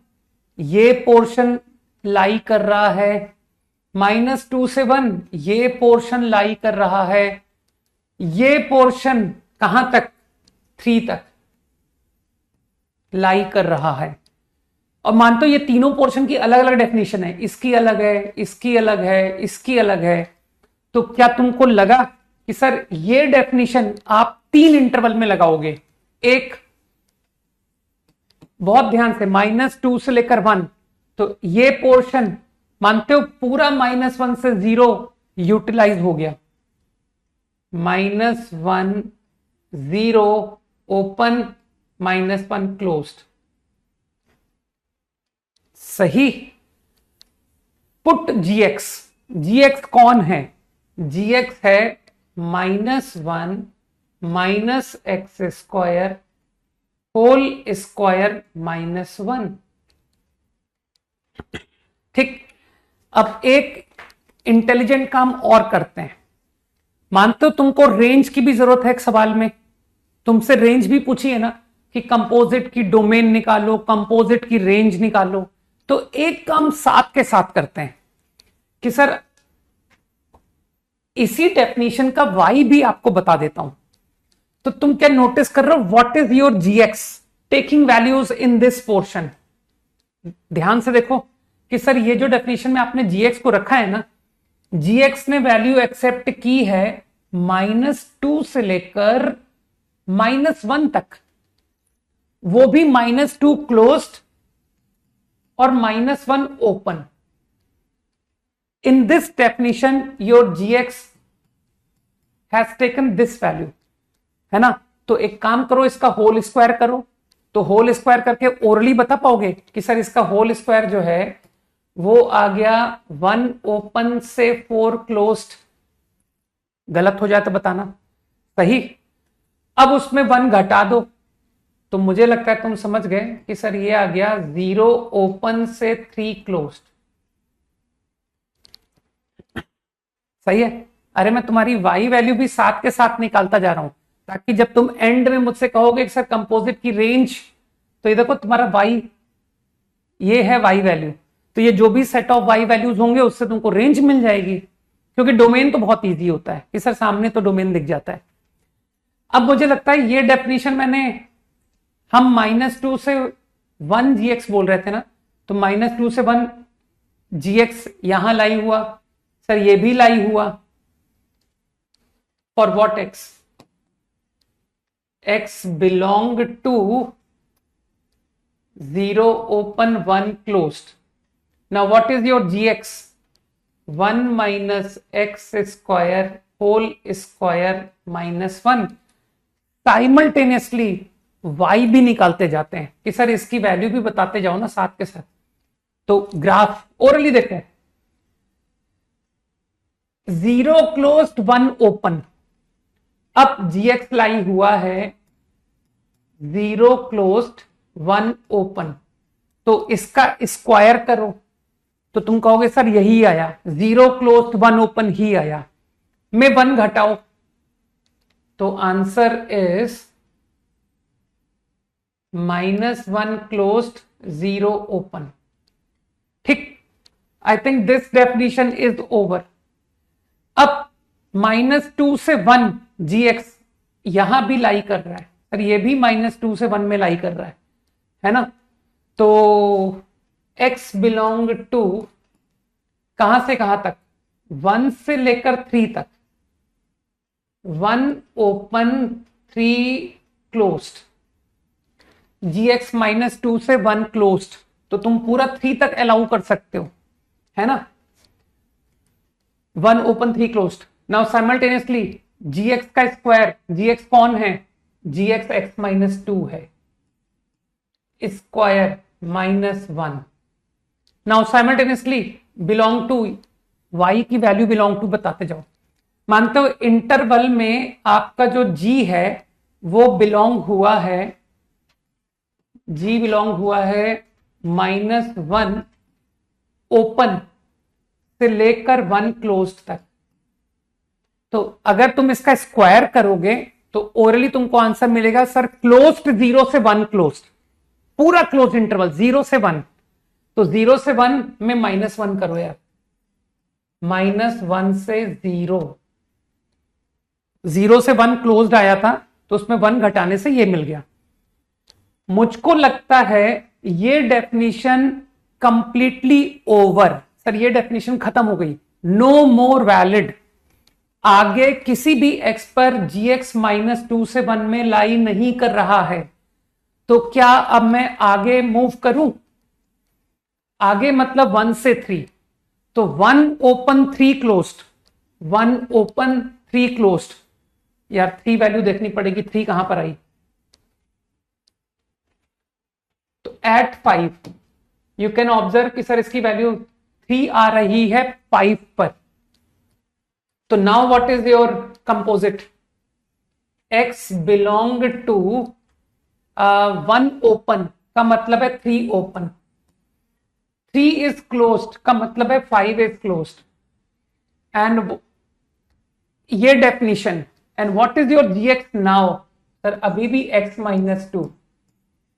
ये पोर्शन लाई कर रहा है, -2 से 1 ये पोर्शन लाई कर रहा है, ये पोर्शन कहां तक? 3 तक लाई कर रहा है। और मानते हो ये तीनों पोर्शन की अलग अलग डेफिनेशन है, इसकी अलग है, इसकी अलग है, इसकी अलग है। तो क्या तुमको लगा कि सर ये डेफिनेशन आप 3 इंटरवल में लगाओगे? एक, बहुत ध्यान से, -2 से लेकर 1, तो ये पोर्शन मानते हो पूरा -1 से 0 यूटिलाइज हो गया, -1 0 ओपन, -1 क्लोज्ड। सही। पुट gx, gx कौन है? gx है -1 - x² होल स्क्वायर -1। ठीक। अब एक इंटेलिजेंट काम और करते हैं। मानते हो तुमको रेंज की भी जरूरत है एक सवाल में, तुमसे रेंज भी पूछी है ना कि कंपोजिट की डोमेन निकालो, कंपोजिट की रेंज निकालो। तो एक काम साथ के साथ करते हैं कि सर इसी डेफिनेशन का y भी आपको बता देता हूं। तो तुम क्या नोटिस कर रहे हो? What is your gx taking values in this portion? ध्यान से देखो कि सर ये जो डेफिनेशन में आपने gx को रखा है ना, gx ने वैल्यू एक्सेप्ट की है -2 से लेकर -1 तक, वो भी -2 क्लोज्ड और -1 open. In this definition your gx has taken this value, है ना। तो एक काम करो, इसका होल स्क्वायर करो। तो होल स्क्वायर करके ओरली बता पाओगे कि सर इसका होल स्क्वायर जो है वो आ गया 1 ओपन से 4 क्लोज्ड। गलत हो जाए तो बताना। सही। अब उसमें 1 घटा दो, तो मुझे लगता है तुम समझ गए कि सर ये आ गया 0 ओपन से 3 क्लोज्ड। सही है। अरे मैं तुम्हारी y वैल्यू भी साथ के साथ निकालता जा रहा हूं, ताकि जब तुम एंड में मुझसे कहोगे कि सर कंपोजिट की रेंज, तो ये देखो तुम्हारा y, ये है y वैल्यू, तो ये जो भी सेट ऑफ y वैल्यूज होंगे उससे तुमको रेंज मिल जाएगी, क्योंकि डोमेन तो बहुत इजी होता है कि सर सामने तो डोमेन दिख जाता है। अब मुझे लगता है ये डेफिनेशन हम -2 से 1 gx बोल रहे थे ना, तो -2 से 1 gx यहां लाई हुआ, सर ये भी लाई हुआ for what x belong to 0 open 1 closed. Now what is your gx? 1 minus x square whole square minus 1। Simultaneously y भी निकालते जाते हैं कि सर इसकी वैल्यू भी बताते जाओ ना साथ के साथ। तो ग्राफ ओरली देखें, 0 क्लोज्ड 1 ओपन। अब gx लाई हुआ है 0 क्लोज्ड 1 ओपन, तो इसका स्क्वायर करो तो तुम कहोगे सर यही आया, 0 क्लोज्ड 1 ओपन ही आया, में 1 घटाओ तो आंसर इज -1 क्लोज्ड 0 ओपन। ठीक, I think this definition is over. अब -2 से 1 gx यहां भी लाई कर रहा है, सर ये भी -2 से 1 में लाई कर रहा है ना। तो x बिलोंग टू कहां से कहां तक? 1 से लेकर 3 तक, 1 ओपन 3 क्लोज्ड, gx -2 से 1 क्लोज्ड, तो तुम पूरा 3 तक अलाउ कर सकते हो, है ना। 1 open 3 closed. Now simultaneously gx का स्क्वायर, gx कौन है? gx x -2 है, square -1। Now simultaneously belong to, y की वैल्यू बिलोंग टू बताते जाओ। मानते हो इंटरवल में आपका जो g है वो बिलोंग हुआ है, g बिलोंग हुआ है -1 ओपन से लेकर 1 क्लोज्ड तक। तो अगर तुम इसका स्क्वायर करोगे तो ओरली तुमको आंसर मिलेगा सर क्लोज्ड 0 से 1 क्लोज्ड, पूरा क्लोज इंटरवल 0 से 1। तो 0 से 1 में -1 करो यार, -1 से 0 से 1 क्लोज्ड आया था तो उसमें 1 घटाने से ये मिल गया। मुझको लगता है ये डेफिनेशन कंप्लीटली ओवर, सर ये डेफिनेशन खत्म हो गई, नो मोर वैलिड। आगे किसी भी x पर gx -2 से 1 में लाई नहीं कर रहा है, तो क्या अब मैं आगे मूव करूं? आगे मतलब 1 से 3, तो 1 ओपन 3 क्लोज्ड, 1 ओपन 3 क्लोज्ड। यार 3 वैल्यू देखनी पड़ेगी, 3 कहां पर आई? तो एट 5 यू कैन ऑब्जर्व कि सर इसकी वैल्यू 3 आ रही है 5 पर। तो now what is your composite? x belong to 1 open का मतलब है 3 ओपन, 3 इज क्लोज्ड का मतलब है 5 इज क्लोज्ड, एंड ये definition. And what is your gx now? Sir अभी भी x -2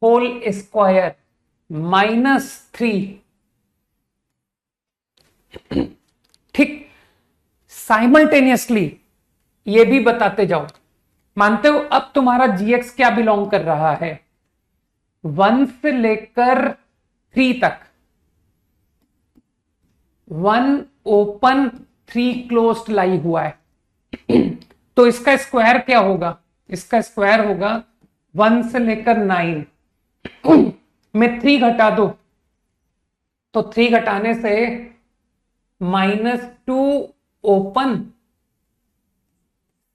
होल स्क्वायर -3। ठीक, साइमल्टेनियसली ये भी बताते जाओ। मानते हो अब तुम्हारा gx क्या बिलोंग कर रहा है? 1 से लेकर 3 तक, 1 ओपन 3 क्लोज्ड लाई हुआ है। तो इसका स्क्वायर क्या होगा? इसका स्क्वायर होगा 1 से लेकर 9 में 3 घटा दो, तो 3 घटाने से -2 ओपन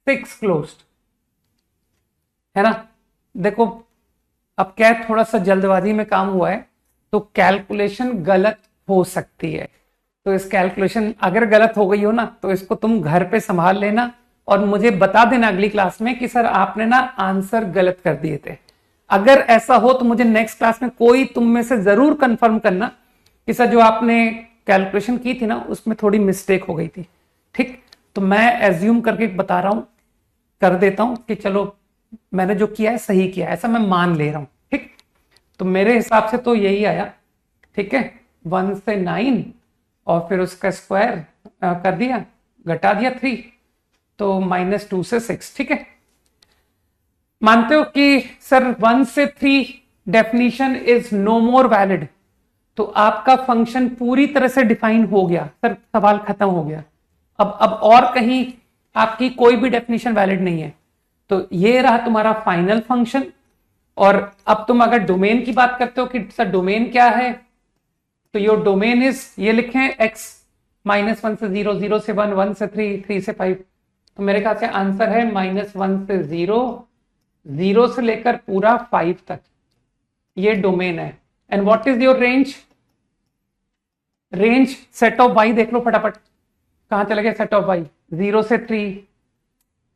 6 क्लोज्ड, है ना। देखो अब क्या है, थोड़ा सा जल्दबाजी में काम हुआ है तो कैलकुलेशन गलत हो सकती है। तो इस कैलकुलेशन अगर गलत हो गई हो ना तो इसको तुम घर पे संभाल लेना और मुझे बता देना अगली क्लास में कि सर आपने ना आंसर गलत कर दिए थे। अगर ऐसा हो तो मुझे नेक्स्ट क्लास में कोई तुम में से जरूर कंफर्म करना कि सर जो आपने कैलकुलेशन की थी ना उसमें थोड़ी मिस्टेक हो गई थी। ठीक, तो मैं एज्यूम करके बता रहा हूं, कर देता हूं कि चलो मैंने जो किया है सही किया है, ऐसा मैं मान ले रहा हूं। ठीक, तो मेरे हिसाब से तो यही आया। ठीक है, 1 से 9 और फिर उसका स्क्वायर कर दिया, घटा दिया 3, तो -2 से 6। ठीक है, मानते हो कि सर 1 से 3 definition is no more valid, तो आपका फंक्शन पूरी तरह से डिफाइन हो गया सर, सवाल खत्म हो गया। अब और कहीं आपकी कोई भी डेफिनेशन वैलिड नहीं है, तो ये रहा तुम्हारा फाइनल फंक्शन। और अब तुम अगर डोमेन की बात करते हो कि सर डोमेन क्या है, तो योर डोमेन इज, ये लिखें x -1 से 0, 0 से 1, 1 से 3, 3 से 5, तो मेरे ख्याल से आंसर है -1 से 0, 0 से लेकर पूरा 5 तक, ये डोमेन है। And what is your range? Range set of y देख लो फटाफट, कहां चले गए सेट ऑफ y? 0 से 3,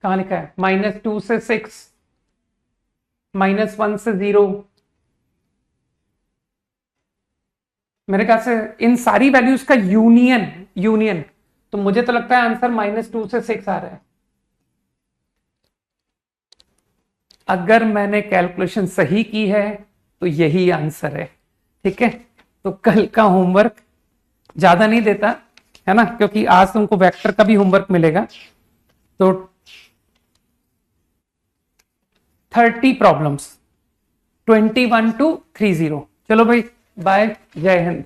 कहां लिखा है? -2 से 6, -1 से 0। मेरे ख्याल से इन सारी वैल्यूज का यूनियन, तो मुझे तो लगता है आंसर -2 से 6 आ रहा है, अगर मैंने कैलकुलेशन सही की है तो यही आंसर है। ठीक है, तो कल का होमवर्क ज्यादा नहीं देता है ना, क्योंकि आज तुमको वेक्टर का भी होमवर्क मिलेगा, तो 30 प्रॉब्लम्स 21 to 30। चलो भाई, बाय, जय हिंद।